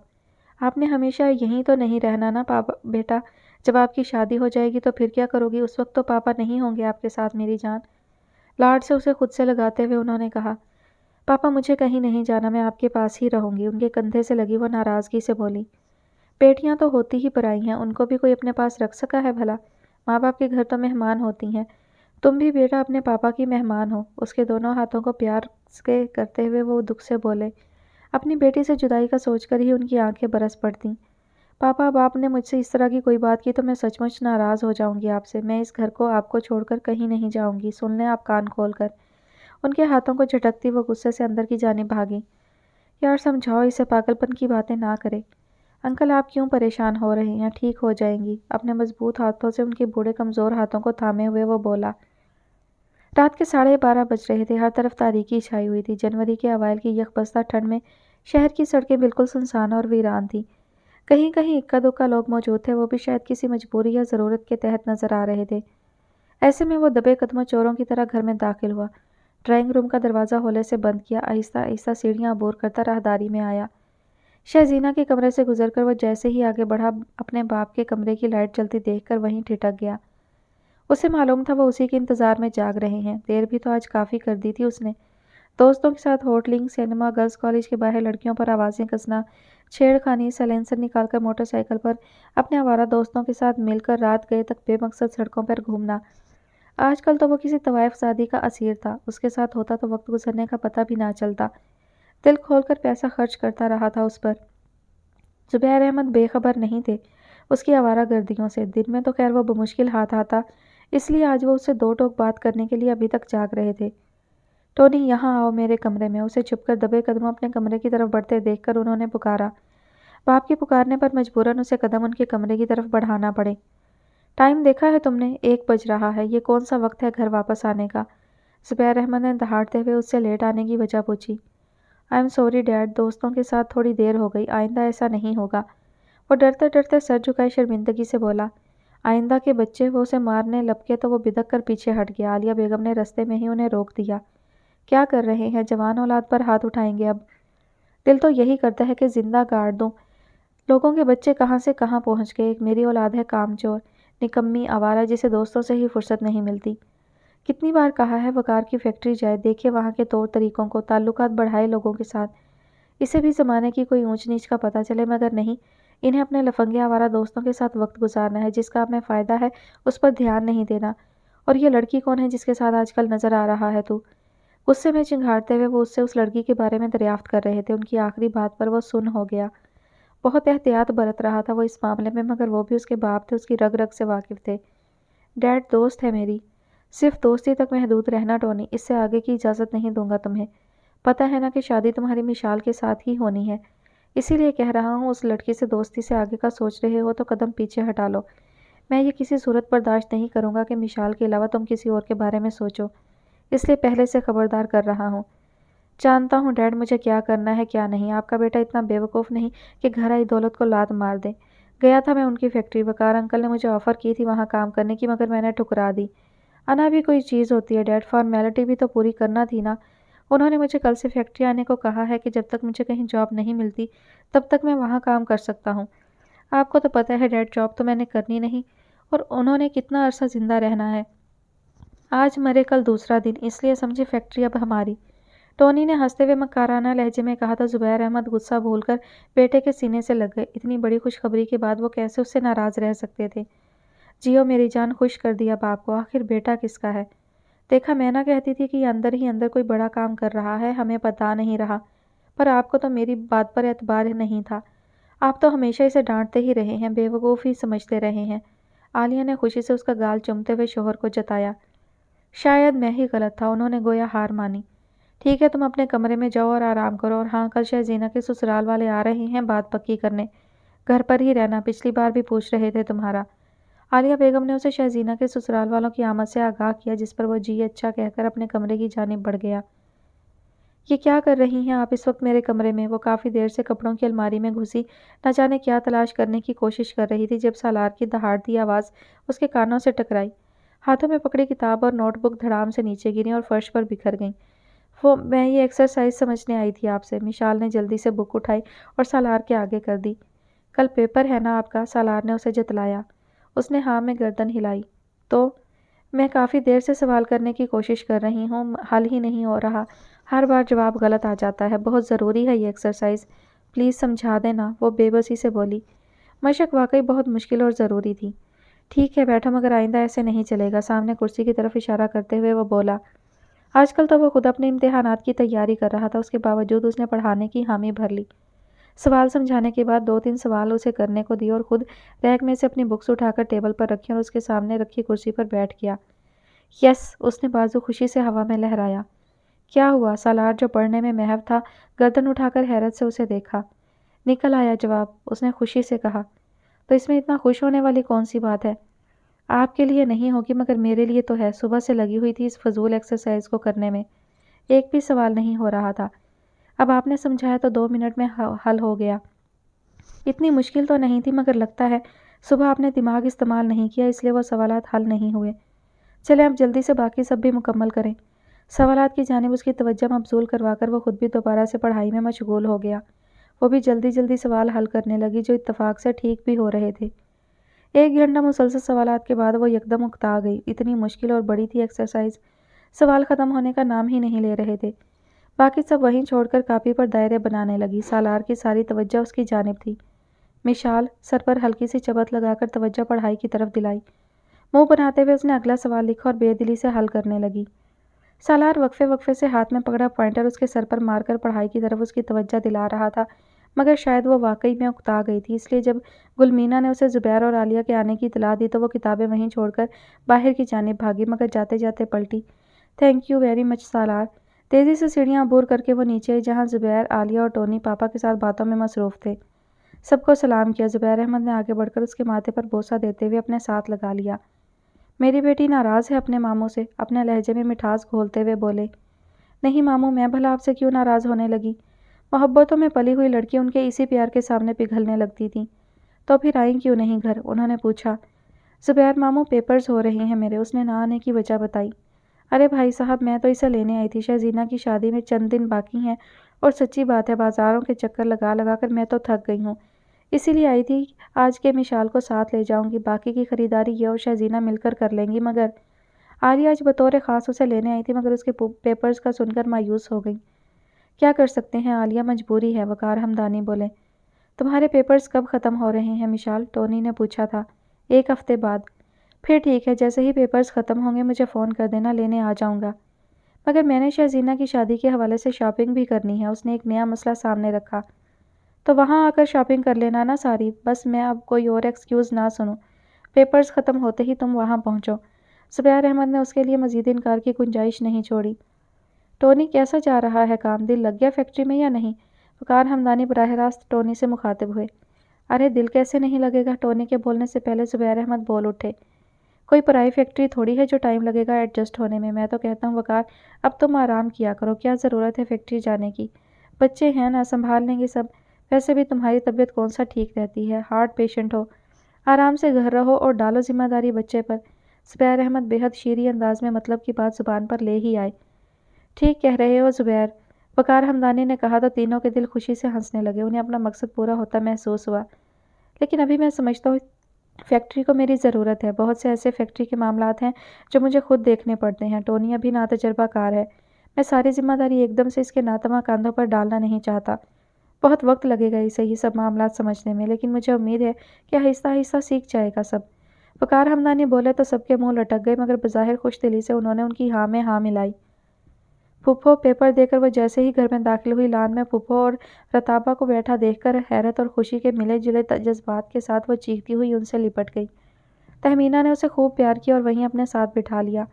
آپ نے ہمیشہ یہیں تو نہیں رہنا نا پاپا بیٹا، جب آپ کی شادی ہو جائے گی تو پھر کیا کرو گی؟ اس وقت تو پاپا نہیں ہوں گے آپ کے ساتھ میری جان۔ لاڈ سے اسے خود سے لگاتے ہوئے انہوں نے کہا، پاپا مجھے کہیں نہیں جانا، میں آپ کے پاس ہی رہوں گی۔ ان کے کندھے سے لگی وہ ناراضگی سے بولی، بیٹیاں تو ہوتی ہی پرائی ہیں، ان کو بھی کوئی اپنے پاس رکھ سکا ہے بھلا؟ ماں باپ کے گھر تو مہمان ہوتی ہیں، تم بھی بیٹا اپنے پاپا کی مہمان ہو۔ اس کے دونوں ہاتھوں کو پیار سے کرتے ہوئے وہ دکھ سے بولے۔ اپنی بیٹی سے جدائی کا سوچ کر ہی ان کی آنکھیں برس پڑتیں۔ پاپا اب آپ نے مجھ سے اس طرح کی کوئی بات کی تو میں سچ مچ ناراض ہو جاؤں گی آپ سے، میں اس گھر کو آپ کو چھوڑ کر کہیں نہیں جاؤں گی، سن لیں آپ کان کھول کر۔ ان کے ہاتھوں کو جھٹکتی وہ غصے سے اندر کی جانب بھاگی۔ یار سمجھاؤ اسے، پاگل پن کی باتیں نہ کرے۔ انکل آپ کیوں پریشان ہو رہے ہیں، ٹھیک ہو جائیں گی۔ اپنے مضبوط ہاتھوں سے ان کے بوڑھے کمزور ہاتھوں کو تھامے ہوئے وہ بولا۔ رات کے 12:30 بج رہے تھے، ہر طرف تاریکی چھائی ہوئی تھی۔ جنوری کے اوائل کی یک بستہ ٹھنڈ میں شہر کی سڑکیں بالکل سنسان اور ویران تھیں۔ کہیں کہیں اکا دکا لوگ موجود تھے، وہ بھی شاید کسی مجبوری یا ضرورت کے تحت نظر آ رہے تھے۔ ایسے میں وہ دبے قدموں چوروں کی طرح گھر میں داخل ہوا، ڈرائنگ روم کا دروازہ ہولے سے بند کیا، آہستہ آہستہ سیڑھیاں عبور کرتا راہداری میں آیا۔ شہزینہ کے کمرے سے گزر کر وہ جیسے ہی آگے بڑھا، اپنے باپ کے کمرے کی لائٹ جلتی دیکھ کر وہیں ٹھٹک گیا۔ اسے معلوم تھا وہ اسی کے انتظار میں جاگ رہے ہیں۔ دیر بھی تو آج کافی کر دی تھی اس نے۔ دوستوں کے ساتھ ہوٹلنگ، سینما، گرلز کالج کے باہر لڑکیوں پر آوازیں کسنا، چھیڑ خانی، سائلنسر نکال کر موٹر سائیکل پر اپنے آوارہ دوستوں کے ساتھ مل کر رات گئے تک بے مقصد سڑکوں پر گھومنا۔ آج کل تو وہ کسی طوائف زادی کا اسیر تھا، اس کے ساتھ ہوتا تو وقت گزرنے کا پتہ بھی نہ چلتا۔ دل کھول کر پیسہ خرچ کرتا رہا تھا اس پر۔ زبیر احمد بے خبر نہیں تھے اس کی آوارہ گردیوں سے۔ دن میں تو خیر وہ بمشکل ہاتھ آتا، اس لیے آج وہ اس سے دو ٹوک بات کرنے کے لیے ابھی تک جاگ رہے تھے۔ ٹونی یہاں آؤ میرے کمرے میں، اسے چھپ کر دبے قدموں اپنے کمرے کی طرف بڑھتے دیکھ کر انہوں نے پکارا۔ باپ کے پکارنے پر مجبوراً اسے قدم ان کے کمرے کی طرف بڑھانا پڑے۔ ٹائم دیکھا ہے تم نے؟ 1 بج رہا ہے، یہ کون سا وقت ہے گھر واپس آنے کا؟ زبیر احمد نے دہاڑتے ہوئے اس سے لیٹ آنے کی وجہ پوچھی۔ آئی ایم سوری ڈیڈ، دوستوں کے ساتھ تھوڑی دیر ہو گئی، آئندہ ایسا نہیں ہوگا۔ وہ ڈرتے ڈرتے سر جھکائے شرمندگی سے بولا۔ آئندہ کے بچے، وہ اسے مارنے لپکے تو وہ بدک کر پیچھے ہٹ گیا۔ عالیہ بیگم نے رستے میں ہی انہیں روک دیا۔ کیا کر رہے ہیں؟ جوان اولاد پر ہاتھ اٹھائیں گے اب؟ دل تو یہی کرتا ہے کہ زندہ گاڑ دوں۔ لوگوں کے بچے کہاں سے کہاں پہنچ گئے۔ ایک میری اولاد ہے کام چور، نکمی، آوارہ، جسے دوستوں سے ہی فرصت نہیں ملتی۔ کتنی بار کہا ہے وقار کی فیکٹری جائے، دیکھے وہاں کے طور طریقوں کو، تعلقات بڑھائے لوگوں کے ساتھ، اسے بھی زمانے کی کوئی اونچ نیچ کا پتہ چلے، مگر نہیں، انہیں اپنے لفنگے آوارہ دوستوں کے ساتھ وقت گزارنا ہے۔ جس کام میں فائدہ ہے اس پر دھیان نہیں دینا۔ اور یہ لڑکی کون ہے جس کے ساتھ آج کل نظر آ رہا ہے تو؟ غصے میں چنگھاڑتے ہوئے وہ اس سے اس لڑکی کے بارے میں دریافت کر رہے تھے۔ ان کی آخری بات پر وہ سن ہو گیا۔ بہت احتیاط برت رہا تھا وہ اس معاملے میں، مگر وہ بھی اس کے باپ تھے، اس کی رگ رگ سے واقف تھے۔ ڈیڈ دوست ہے میری، صرف دوستی تک محدود رہنا ٹونی، اس سے آگے کی اجازت نہیں دوں گا تمہیں۔ پتہ ہے نا کہ شادی تمہاری مشال کے ساتھ ہی ہونی ہے، اسی لیے کہہ رہا ہوں، اس لڑکی سے دوستی سے آگے کا سوچ رہے ہو تو قدم پیچھے ہٹا لو۔ میں یہ کسی صورت برداشت نہیں کروں گا کہ مشال کے علاوہ تم کسی اور کے بارے میں سوچو، اس لیے پہلے سے خبردار کر رہا ہوں۔ جانتا ہوں ڈیڈ مجھے کیا کرنا ہے کیا نہیں، آپ کا بیٹا اتنا بے وقوف نہیں کہ گھر آئی دولت کو لات مار دے۔ گیا تھا میں ان کی فیکٹری، وقار انکل نے مجھے آفر کی تھی وہاں کام کرنے کی، مگر میں نے ٹھکرا دی۔ انا بھی کوئی چیز ہوتی ہے ڈیڈ، فارمیلٹی بھی تو پوری کرنا تھی نا۔ انہوں نے مجھے کل سے فیکٹری آنے کو کہا ہے کہ جب تک مجھے کہیں جاب نہیں ملتی تب تک میں وہاں کام کر سکتا ہوں۔ آپ کو تو پتہ ہے ڈیڈ، جاب تو میں نے کرنی نہیں، اور انہوں نے کتنا عرصہ زندہ رہنا ہے۔ آج مرے کل دوسرا دن، اس لیے سمجھے فیکٹری اب ہماری۔ ٹونی نے ہنستے ہوئے مکارانہ لہجے میں کہا تو زبیر احمد غصہ بھول کر بیٹے کے سینے سے لگ گئے۔ اتنی بڑی خوشخبری کے بعد وہ کیسے اس سے ناراض رہ سکتے تھے؟ جیو میری جان، خوش کر دیا باپ کو، آخر بیٹا کس کا ہے؟ دیکھا میں نہ کہتی تھی کہ یہ اندر ہی اندر کوئی بڑا کام کر رہا ہے، ہمیں پتا نہیں رہا، پر آپ کو تو میری بات پر اعتبار نہیں تھا۔ آپ تو ہمیشہ اسے ڈانٹتے ہی رہے ہیں، بے وقوف ہی سمجھتے رہے ہیں۔ عالیہ نے خوشی سے اس کا گال چومتے ہوئے شوہر کو جتایا۔ شاید میں ہی غلط تھا، انہوں نے گویا ہار مانی۔ ٹھیک ہے تم اپنے کمرے میں جاؤ اور آرام کرو، اور ہاں کل شہزینہ کے سسرال والے آ رہے ہیں بات پکی کرنے، گھر پر ہی رہنا، پچھلی بار بھی پوچھ رہے تھے تمہارا۔ عالیہ بیگم نے اسے شہزینہ کے سسرال والوں کی آمد سے آگاہ کیا، جس پر وہ جی اچھا کہہ کر اپنے کمرے کی جانب بڑھ گیا۔ یہ کیا کر رہی ہیں آپ اس وقت میرے کمرے میں؟ وہ کافی دیر سے کپڑوں کی الماری میں گھسی نہ جانے کیا تلاش کرنے کی کوشش کر رہی تھی جب سالار کی دہاڑتی آواز اس کے کانوں سے ٹکرائی۔ ہاتھوں میں پکڑی کتاب اور نوٹ بک دھڑام سے نیچے گریں اور فرش پر بکھر گئیں۔ میں یہ ایکسرسائز سمجھنے آئی تھی آپ سے۔ مشال نے جلدی سے بک اٹھائی اور سالار کے آگے کر دی۔ کل پیپر ہے نا آپ کا؟ سالار نے اسے جتلایا۔ اس نے ہاں میں گردن ہلائی۔ تو میں کافی دیر سے سوال کرنے کی کوشش کر رہی ہوں، حل ہی نہیں ہو رہا، ہر بار جواب غلط آ جاتا ہے۔ بہت ضروری ہے یہ ایکسرسائز، پلیز سمجھا دینا، وہ بے بسی سے بولی۔ مشق واقعی بہت مشکل اور ضروری تھی۔ ٹھیک ہے بیٹھو، مگر آئندہ ایسے نہیں چلے گا، سامنے کرسی کی طرف اشارہ کرتے ہوئے وہ بولا۔ آج کل تو وہ خود اپنے امتحانات کی تیاری کر رہا تھا، اس کے باوجود اس نے پڑھانے کی حامی بھر لی۔ سوال سمجھانے کے بعد 2-3 سوال اسے کرنے کو دیے اور خود ریک میں سے اپنی بکس اٹھا کر ٹیبل پر رکھی اور اس کے سامنے رکھی کرسی پر بیٹھ گیا۔ یس، اس نے بازو خوشی سے ہوا میں لہرایا۔ کیا ہوا؟ سالار جو پڑھنے میں محو تھا گردن اٹھا کر حیرت سے اسے دیکھا۔ نکل آیا جواب، اس نے خوشی سے کہا۔ تو اس میں اتنا خوش ہونے والی کون سی بات ہے؟ آپ کے لیے نہیں ہوگی مگر میرے لیے تو ہے، صبح سے لگی ہوئی تھی اس فضول ایکسرسائز کو کرنے میں، ایک بھی سوال نہیں ہو رہا تھا۔ اب آپ نے سمجھایا تو 2 منٹ میں حل ہو گیا۔ اتنی مشکل تو نہیں تھی، مگر لگتا ہے صبح آپ نے دماغ استعمال نہیں کیا، اس لیے وہ سوالات حل نہیں ہوئے۔ چلیں اب جلدی سے باقی سب بھی مکمل کریں۔ سوالات کی جانب اس کی توجہ مبذول کروا کر وہ خود بھی دوبارہ سے پڑھائی میں مشغول ہو گیا۔ وہ بھی جلدی جلدی سوال حل کرنے لگی جو اتفاق سے ٹھیک بھی ہو رہے تھے۔ 1 گھنٹہ مسلسل سوالات کے بعد وہ یکدم اکتا گئی۔ اتنی مشکل اور بڑی تھی ایکسرسائز، سوال ختم ہونے کا نام ہی نہیں لے رہے تھے۔ باقی سب وہیں چھوڑ کر کاپی پر دائرے بنانے لگی۔ سالار کی ساری توجہ اس کی جانب تھی۔ مشال سر پر ہلکی سی چبت لگا کر توجہ پڑھائی کی طرف دلائی۔ منہ بناتے ہوئے اس نے اگلا سوال لکھا اور بے دلی سے حل کرنے لگی۔ سالار وقفے وقفے سے ہاتھ میں پکڑا پوائنٹر اس کے سر پر مار کر پڑھائی کی طرف اس کی توجہ دلا رہا تھا، مگر شاید وہ واقعی میں اکتا گئی تھی، اس لیے جب گلمینا نے اسے زبیر اور عالیہ کے آنے کی اطلاع دی تو وہ کتابیں وہیں چھوڑ کر باہر کی جانب بھاگی، مگر جاتے جاتے پلٹی۔ تھینک یو ویری مچ سالار۔ تیزی سے سیڑھیاں عبور کر کے وہ نیچے آئی جہاں زبیر، عالیہ اور ٹونی پاپا کے ساتھ باتوں میں مصروف تھے۔ سب کو سلام کیا۔ زبیر احمد نے آگے بڑھ کر اس کے ماتھے پر بوسہ دیتے ہوئے اپنے ساتھ لگا لیا۔ میری بیٹی ناراض ہے اپنے ماموں سے؟ اپنے لہجے میں مٹھاس گھولتے ہوئے بولے۔ نہیں ماموں، میں بھلا آپ سے کیوں ناراض ہونے لگی؟ محبتوں میں پلی ہوئی لڑکی ان کے اسی پیار کے سامنے پگھلنے لگتی تھی۔ تو پھر آئیں کیوں نہیں گھر؟ انہوں نے پوچھا۔ زبیر ماموں پیپرز ہو رہے ہیں میرے، اس نے نہ آنے کی وجہ بتائی۔ ارے بھائی صاحب، میں تو اسے لینے آئی تھی، شہزینہ کی شادی میں چند دن باقی ہیں اور سچی بات ہے بازاروں کے چکر لگا لگا کر میں تو تھک گئی ہوں، اسی لیے آئی تھی آج کے مشال کو ساتھ لے جاؤں گی، باقی کی خریداری یہ اور شہزینہ مل کر کر لیں گی۔ مگر عالیہ آج بطور خاص اسے لینے آئی تھی، مگر اس کے پیپرز کا سن کر مایوس ہو گئی۔ کیا کر سکتے ہیں عالیہ، مجبوری ہے، وقار ہمدانی بولے۔ تمہارے پیپرز کب ختم ہو رہے ہیں مشال؟ ٹونی نے پوچھا تھا۔ 1 ہفتے بعد۔ پھر ٹھیک ہے، جیسے ہی پیپرز ختم ہوں گے مجھے فون کر دینا، لینے آ جاؤں گا۔ مگر میں نے شہزینہ کی شادی کے حوالے سے شاپنگ بھی کرنی ہے، اس نے ایک نیا مسئلہ سامنے رکھا۔ تو وہاں آ کر شاپنگ کر لینا نا ساری، بس میں اب کوئی اور ایکسکیوز نہ سنوں، پیپرز ختم ہوتے ہی تم وہاں پہنچو۔ زبیر احمد نے اس کے لیے مزید انکار کی گنجائش نہیں چھوڑی۔ ٹونی کیسا جا رہا ہے کام؟ دل لگ گیا فیکٹری میں یا نہیں؟ وقار ہمدانی براہ راست ٹونی سے مخاطب ہوئے۔ ارے دل کیسے نہیں لگے گا؟ ٹونی کے بولنے سے پہلے زبیر احمد بول اٹھے۔ کوئی پرائی فیکٹری تھوڑی ہے جو ٹائم لگے گا ایڈجسٹ ہونے میں تو کہتا ہوں وقار اب تم آرام کیا کرو، کیا ضرورت ہے فیکٹری جانے کی؟ بچے ہیں نا، سنبھال لیں گے سب، ویسے بھی تمہاری طبیعت کون سا ٹھیک رہتی ہے، ہارٹ پیشنٹ ہو، آرام سے گھر رہو اور ڈالو ذمہ داری بچے پر۔ زبیر احمد بے حد شیریں انداز میں مطلب کی بات زبان پر لے ہی آئے۔ ٹھیک کہہ رہے ہو زبیر، وقار ہمدانی نے کہا تو تینوں کے دل خوشی سے ہنسنے لگے، انہیں اپنا مقصد پورا ہوتا محسوس ہوا۔ لیکن ابھی میں سمجھتا ہوں فیکٹری کو میری ضرورت ہے، بہت سے ایسے فیکٹری کے معاملات ہیں جو مجھے خود دیکھنے پڑتے ہیں۔ ٹونی ابھی ناتجربہ کار ہے، میں ساری ذمہ داری ایک دم سے اس کے ناتواں کاندھوں پر ڈالنا نہیں چاہتا، بہت وقت لگے گا اسے یہ سب معاملات سمجھنے میں، لیکن مجھے امید ہے کہ آہستہ آہستہ سیکھ جائے گا سب۔ وقار ہمدانی بولے تو سب کے منہ لٹک گئے، مگر بظاہر خوش دلی سے انہوں نے ان کی ہاں میں ہاں ملائی۔ پھپھو پیپر دے کر وہ جیسے ہی گھر میں داخل ہوئی، لان میں پھپھو اور رتابہ کو بیٹھا دیکھ کر حیرت اور خوشی کے ملے جلے جذبات کے ساتھ وہ چیختی ہوئی ان سے لپٹ گئی۔ تہمینہ نے اسے خوب پیار کیا اور وہیں اپنے ساتھ بٹھا لیا۔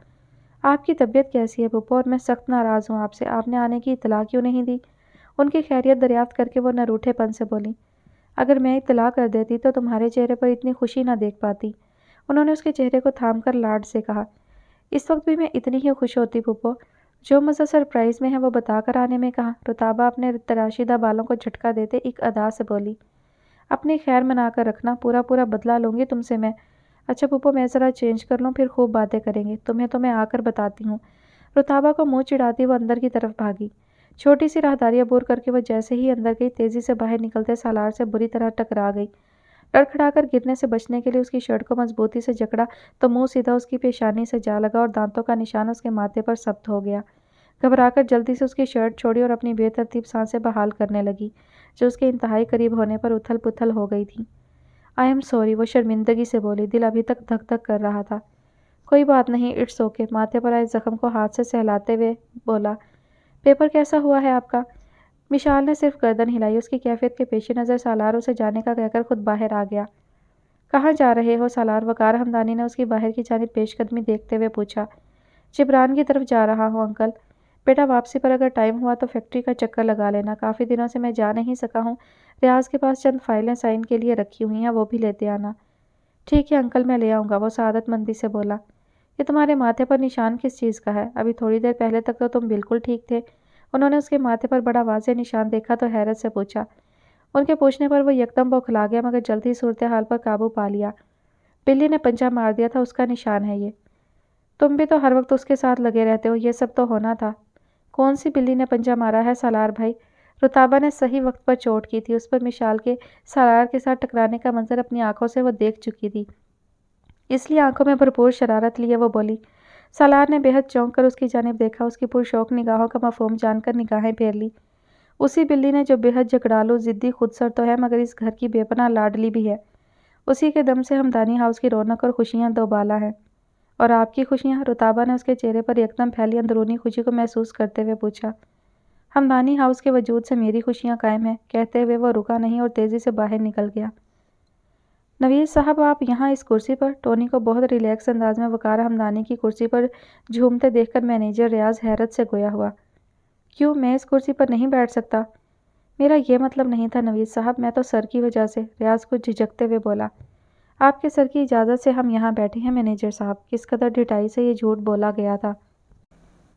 آپ کی طبیعت کیسی ہے پھپھو؟ اور میں سخت ناراض ہوں آپ سے، آپ نے آنے کی اطلاع کیوں نہیں دی؟ ان کی خیریت دریافت کر کے وہ نہ روٹھے پن سے بولی۔ اگر میں اطلاع کر دیتی تو تمہارے چہرے پر اتنی خوشی نہ دیکھ پاتی۔ انہوں نے اس کے چہرے کو تھام کر لاڈ سے کہا۔ اس وقت بھی میں اتنی ہی خوش ہوتی پھپھو، جو مزہ سرپرائز میں ہے وہ بتا کر آنے میں کہا۔ رتابہ اپنے تراشیدہ بالوں کو جھٹکا دیتے ایک ادا سے بولی۔ اپنی خیر منا کر رکھنا، پورا بدلہ لوں گی تم سے میں۔ اچھا پھپھو میں ذرا چینج کر لوں، پھر خوب باتیں کریں گے، تمہیں تو میں آ کر بتاتی ہوں۔ رتابہ کو منہ چڑھاتی وہ اندر کی طرف بھاگی۔ چھوٹی سی راہداری عبور کر کے وہ جیسے ہی اندر گئی، تیزی سے باہر نکلتے سالار سے بری طرح ٹکرا گئی۔ لڑکھڑا کر گرنے سے بچنے کے لیے اس کی شرٹ کو مضبوطی سے جکڑا تو منہ سیدھا اس کی پیشانی سے جا لگا اور دانتوں کا نشان اس کے ماتھے پر ثبت ہو گیا۔ گھبرا کر جلدی سے اس کی شرٹ چھوڑی اور اپنی بے ترتیب سانسیں بحال کرنے لگی، جو اس کے انتہائی قریب ہونے پر اتھل پتھل ہو گئی تھی۔ آئی ایم سوری، وہ شرمندگی سے بولی، دل ابھی تک دھک دھک کر رہا تھا۔ کوئی بات نہیں، اٹس اوکے، ماتھے پر آئے زخم کو ہاتھ سے سہلاتے ہوئے بولا۔ پیپر کیسا ہوا ہے آپ کا؟ مشال نے صرف گردن ہلائی، اس کی کیفیت کے پیش نظر سالار اسے جانے کا کہہ کر خود باہر آ گیا۔ کہاں جا رہے ہو سالار؟ وقار ہمدانی نے اس کی باہر کی جانب پیش قدمی دیکھتے ہوئے پوچھا۔ جبران کی طرف جا رہا ہوں انکل۔ بیٹا واپسی پر اگر ٹائم ہوا تو فیکٹری کا چکر لگا لینا، کافی دنوں سے میں جا نہیں سکا ہوں، ریاض کے پاس چند فائلیں سائن کے لیے رکھی ہوئی ہیں، وہ بھی لیتے آنا۔ ٹھیک ہے انکل، میں لے آؤں گا، وہ سعادت مندی سے بولا۔ یہ تمہارے ماتھے پر نشان کس چیز کا ہے؟ ابھی تھوڑی دیر پہلے تک تو تم بالکل ٹھیک تھے۔ انہوں نے اس کے ماتھے پر بڑا واضح نشان دیکھا تو حیرت سے پوچھا۔ ان کے پوچھنے پر وہ یکدم بوکھلا گیا، مگر جلد ہی صورتحال پر قابو پا لیا۔ بلی نے پنجہ مار دیا تھا، اس کا نشان ہے یہ۔ تم بھی تو ہر وقت اس کے ساتھ لگے رہتے ہو، یہ سب تو ہونا تھا۔ کون سی بلی نے پنجہ مارا ہے سالار بھائی؟ رتابہ نے صحیح وقت پر چوٹ کی تھی، اس پر مشال کے سالار کے ساتھ ٹکرانے کا منظر اپنی آنکھوں سے وہ دیکھ چکی تھی، اس لیے آنکھوں میں بھرپور شرارت لیے وہ بولی۔ سالار نے بے حد چونک کر اس کی جانب دیکھا، اس کی پرشوق نگاہوں کا مفہوم جان کر نگاہیں پھیر لی۔ اسی بلی نے جو بے حد جھگڑالو، ضدی، خودسر تو ہے، مگر اس گھر کی بے پناہ لاڈلی بھی ہے۔ اسی کے دم سے ہمدانی ہاؤس کی رونق اور خوشیاں دوبالا ہیں۔ اور آپ کی خوشیاں؟ رتابہ نے اس کے چہرے پر یکدم پھیلی اندرونی خوشی کو محسوس کرتے ہوئے پوچھا۔ ہمدانی ہاؤس کے وجود سے میری خوشیاں قائم ہیں، کہتے ہوئے وہ رکا نہیں اور تیزی سے باہر نکل گیا۔ نوید صاحب، آپ یہاں اس کرسی پر؟ ٹونی کو بہت ریلیکس انداز میں وقار ہمدانی کی کرسی پر جھومتے دیکھ کر مینیجر ریاض حیرت سے گویا ہوا۔ کیوں، میں اس کرسی پر نہیں بیٹھ سکتا؟ میرا یہ مطلب نہیں تھا نوید صاحب، میں تو سر کی وجہ سے، ریاض کچھ جھجکتے ہوئے بولا۔ آپ کے سر کی اجازت سے ہم یہاں بیٹھے ہیں مینیجر صاحب۔ کس قدر ڈٹائی سے یہ جھوٹ بولا گیا تھا۔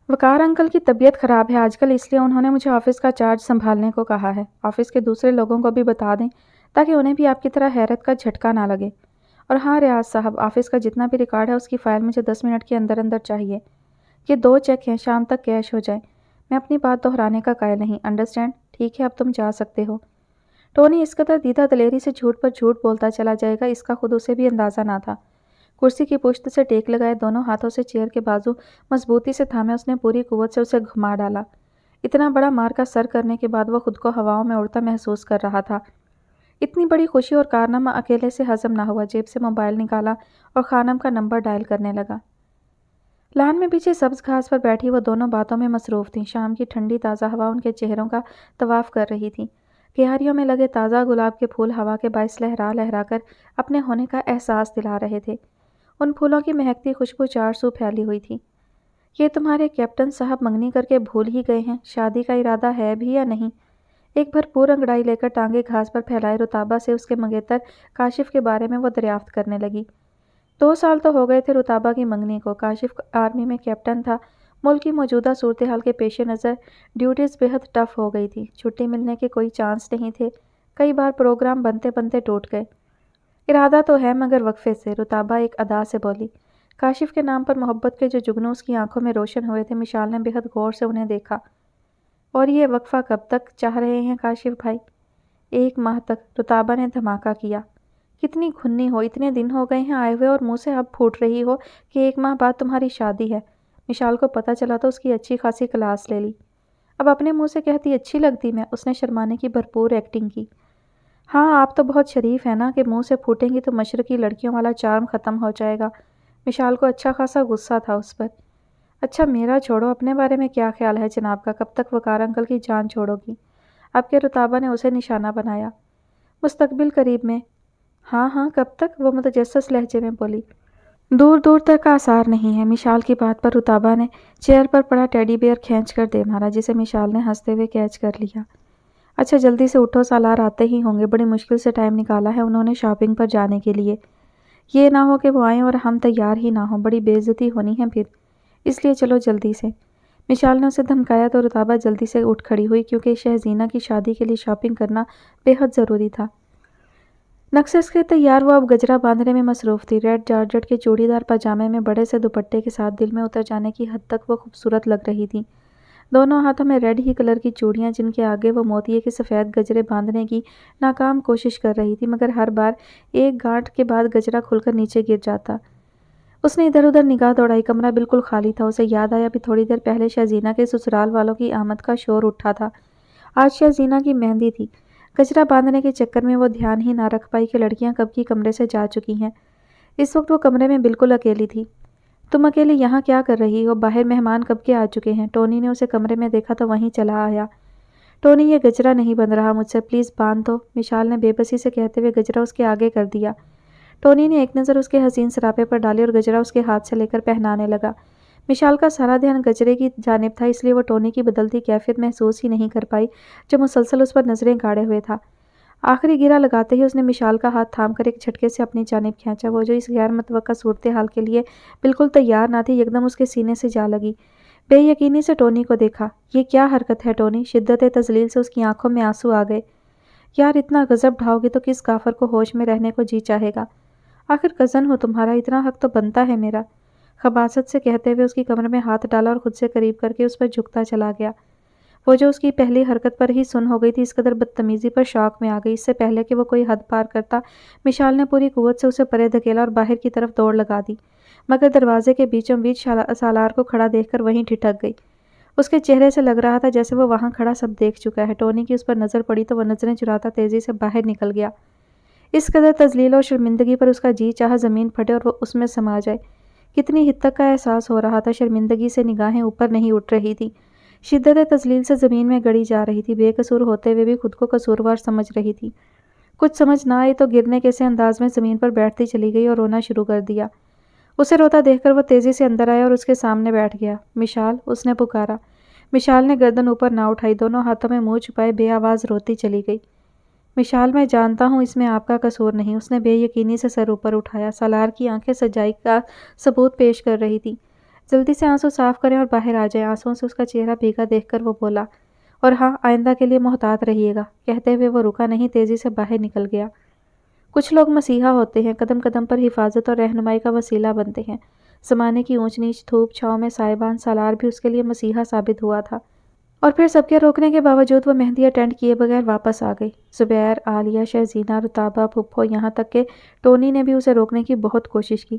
وقار انکل کی طبیعت خراب ہے آج کل، اس لیے انہوں نے مجھے آفس کا چارج سنبھالنے کو کہا ہے۔ آفس کے دوسرے لوگوں کو بھی بتا دیں تاکہ انہیں بھی آپ کی طرح حیرت کا جھٹکا نہ لگے۔ اور ہاں ریاض صاحب، آفس کا جتنا بھی ریکارڈ ہے اس کی فائل مجھے 10 منٹ کے اندر اندر چاہیے۔ یہ 2 چیک ہیں، شام تک کیش ہو جائیں۔ میں اپنی بات دہرانے کا قائل نہیں، انڈرسٹینڈ؟ ٹھیک ہے، اب تم جا سکتے ہو۔ ٹونی اس قدر دیدہ دلیری سے جھوٹ پر جھوٹ بولتا چلا جائے گا، اس کا خود اسے بھی اندازہ نہ تھا۔ کرسی کی پشت سے ٹیک لگائے دونوں ہاتھوں سے چیئر کے بازو مضبوطی سے تھامے اس نے پوری قوت سے اسے گھما ڈالا۔ اتنا بڑا مار کا سر کرنے کے بعد وہ خود کو ہواؤں میں اڑتا محسوس کر رہا تھا۔ اتنی بڑی خوشی اور کارنامہ اکیلے سے ہضم نہ ہوا۔ جیب سے موبائل نکالا اور خانم کا نمبر ڈائل کرنے لگا۔ لان میں پیچھے سبز گھاس پر بیٹھی وہ دونوں باتوں میں مصروف تھیں۔ شام کی ٹھنڈی تازہ ہوا ان کے چہروں کا طواف کر رہی تھی۔ کیاریوں میں لگے تازہ گلاب کے پھول ہوا کے باعث لہرا لہرا کر اپنے ہونے کا احساس دلا رہے تھے۔ ان پھولوں کی مہکتی خوشبو چار سو پھیلی ہوئی تھی۔ یہ تمہارے کیپٹن صاحب منگنی کر کے بھول ہی گئے ہیں، شادی کا ارادہ ہے بھی یا نہیں؟ ایک بھرپور انگڑائی لے کر ٹانگیں گھاس پر پھیلائے رتابہ سے اس کے منگیتر کاشف کے بارے میں وہ دریافت کرنے لگی۔ 2 سال تو ہو گئے تھے رتابہ کی منگنی کو۔ کاشف آرمی میں کیپٹن تھا۔ ملک کی موجودہ صورتحال کے پیش نظر ڈیوٹیز بہت ٹف ہو گئی تھی، چھٹی ملنے کے کوئی چانس نہیں تھے۔ کئی بار پروگرام بنتے بنتے ٹوٹ گئے۔ ارادہ تو ہے مگر وقفے سے، رتابہ ایک ادا سے بولی۔ کاشف کے نام پر محبت کے جو جگنوں اس کی آنکھوں میں روشن ہوئے تھے، مشال نے بہت غور سے انہیں دیکھا۔ اور یہ وقفہ کب تک چاہ رہے ہیں کاشف بھائی؟ 1 ماہ تک، رتابہ نے دھماکہ کیا۔ کتنی گھنی ہو، اتنے دن ہو گئے ہیں آئے ہوئے اور منہ سے اب پھوٹ رہی ہو کہ 1 ماہ بعد تمہاری شادی ہے۔ مشال کو پتہ چلا تو اس کی اچھی خاصی کلاس لے لی۔ اب اپنے منہ سے کہتی اچھی لگتی میں، اس نے شرمانے کی بھرپور ایکٹنگ کی۔ ہاں آپ تو بہت شریف ہیں نا کہ منہ سے پھوٹیں گی تو مشرقی لڑکیوں والا چارم ختم ہو جائے گا۔ مشال کو اچھا خاصا غصہ تھا اس پر۔ اچھا میرا چھوڑو، اپنے بارے میں کیا خیال ہے جناب کا؟ کب تک وقار انکل کی جان چھوڑو گی؟ اب کے رتابہ نے اسے نشانہ بنایا۔ مستقبل قریب میں۔ ہاں ہاں کب تک؟ وہ متجسس لہجے میں بولی۔ دور دور تک کا آثار نہیں ہے۔ مشال کی بات پر رتابہ نے چیئر پر پڑا ٹیڈی بیئر کھینچ کر دے مارا، جسے مشال نے ہنستے ہوئے کیچ کر لیا۔ اچھا جلدی سے اٹھو، سالار آتے ہی ہوں گے، بڑی مشکل سے ٹائم نکالا ہے انہوں نے شاپنگ پر جانے کے لیے۔ یہ نہ ہو کہ وہ آئیں اور ہم تیار ہی نہ ہوں، بڑی بے عزتی ہونی ہے پھر، اس لیے چلو جلدی سے۔ مشال نے اسے دھمکایا تو رتابہ جلدی سے اٹھ کھڑی ہوئی، کیونکہ شہزینہ کی شادی کے لیے شاپنگ کرنا بے حد ضروری تھا۔ نقشے کے تیار وہ اب گجرا باندھنے میں مصروف تھی۔ ریڈ جارجٹ کے چوڑی دار پاجامے میں بڑے سے دوپٹے کے ساتھ دل میں اتر جانے کی حد تک وہ خوبصورت لگ رہی تھی۔ دونوں ہاتھوں میں ریڈ ہی کلر کی چوڑیاں، جن کے آگے وہ موتیے کے سفید گجرے باندھنے کی ناکام کوشش کر رہی تھی، مگر ہر بار ایک گانٹھ کے بعد گجرا کھل کر نیچے گر جاتا۔ اس نے ادھر ادھر نگاہ دوڑائی، کمرہ بالکل خالی تھا۔ اسے یاد آیا بھی تھوڑی دیر پہلے شہزینہ کے سسرال والوں کی آمد کا شور اٹھا تھا۔ آج شہزینہ کی مہندی تھی۔ گجرا باندھنے کے چکر میں وہ دھیان ہی نہ رکھ پائی کہ لڑکیاں کب کی کمرے سے جا چکی ہیں۔ اس وقت وہ کمرے میں بالکل اکیلی تھی۔ تم اکیلی یہاں کیا کر رہی ہو؟ باہر مہمان کب کے آ چکے ہیں؟ ٹونی نے اسے کمرے میں دیکھا تو وہیں چلا آیا۔ ٹونی یہ گجرا نہیں بن رہا مجھ سے، پلیز باندھ دو، مشال نے بے بسی سے کہتے ہوئے گجرا اس کے آگے کر دیا۔ ٹونی نے ایک نظر اس کے حسین سراپے پر ڈالی اور گجرا اس کے ہاتھ سے لے کر پہنانے لگا۔ مشال کا سارا دھیان گجرے کی جانب تھا، اس لیے وہ ٹونی کی بدلتی کیفیت محسوس ہی نہیں کر پائی جو مسلسل اس پر نظریں گاڑے ہوئے تھا۔ آخری گرہ لگاتے ہی اس نے مشال کا ہاتھ تھام کر ایک جھٹکے سے اپنی جانب کھینچا۔ وہ جو اس غیر متوقع صورتحال کے لیے بالکل تیار نہ تھی، یکدم اس کے سینے سے جا لگی۔ بے یقینی سے ٹونی کو دیکھا۔ یہ کیا حرکت ہے ٹونی؟ شدت تذلیل سے اس کی آنکھوں میں آنسو آ گئے۔ یار اتنا غضب ڈھاؤ گی تو کس کافر کو ہوش میں رہنے کو جی چاہے گا؟ آخر کزن ہو تمہارا، اتنا حق تو بنتا ہے میرا، خباثت سے کہتے ہوئے اس کی کمر میں ہاتھ ڈالا اور خود سے قریب کر کے اس پر جھکتا چلا گیا۔ وہ جو اس کی پہلی حرکت پر ہی سن ہو گئی تھی، اس قدر بدتمیزی پر شوق میں آ گئی۔ اس سے پہلے کہ وہ کوئی حد پار کرتا، مشال نے پوری قوت سے اسے پرے دھکیلا اور باہر کی طرف دوڑ لگا دی، مگر دروازے کے بیچوں بیچ سالار کو کھڑا دیکھ کر وہیں ٹھٹک گئی۔ اس کے چہرے سے لگ رہا تھا جیسے وہ وہاں کھڑا سب دیکھ چکا ہے۔ ٹونی کی اس پر نظر پڑی تو وہ نظریں چراتا تیزی سے باہر نکل گیا۔ اس قدر تذلیل اور شرمندگی پر اس کا جی چاہا زمین پھٹے اور وہ اس میں سما جائے۔ کتنی حد تک کا احساس ہو رہا تھا، شرمندگی سے نگاہیں اوپر نہیں اٹھ رہی تھی، شدت تذلیل سے زمین میں گڑی جا رہی تھی، بے قصور ہوتے ہوئے بھی خود کو قصوروار سمجھ رہی تھی۔ کچھ سمجھ نہ آئی تو گرنے کیسے انداز میں زمین پر بیٹھتی چلی گئی اور رونا شروع کر دیا۔ اسے روتا دیکھ کر وہ تیزی سے اندر آیا اور اس کے سامنے بیٹھ گیا۔ مشال، اس نے پکارا۔ مشال نے گردن اوپر نہ اٹھائی، دونوں ہاتھوں میں منہ چھپائے بے آواز روتی چلی گئی۔ مشال، میں جانتا ہوں اس میں آپ کا قصور نہیں، اس نے بے یقینی سے سر اوپر اٹھایا۔ سالار کی آنکھیں سجائی کا ثبوت پیش کر رہی تھی۔ جلدی سے آنسو صاف کریں اور باہر آ جائیں۔ آنسوؤں سے اس کا چہرہ بھیگا دیکھ کر وہ بولا، اور ہاں، آئندہ کے لیے محتاط رہیے گا۔ کہتے ہوئے وہ رکا نہیں، تیزی سے باہر نکل گیا۔ کچھ لوگ مسیحا ہوتے ہیں، قدم قدم پر حفاظت اور رہنمائی کا وسیلہ بنتے ہیں۔ زمانے کی اونچ نیچ، دھوپ چھاؤں میں سائبان، سالار بھی اس کے لیے مسیحا ثابت ہوا تھا۔ اور پھر سب کے روکنے کے باوجود وہ مہندی اٹینڈ کیے بغیر واپس آ گئی۔ زبیر، عالیہ، شہزینہ، رتابہ، پھپھو، یہاں تک کہ ٹونی نے بھی اسے روکنے کی بہت کوشش کی۔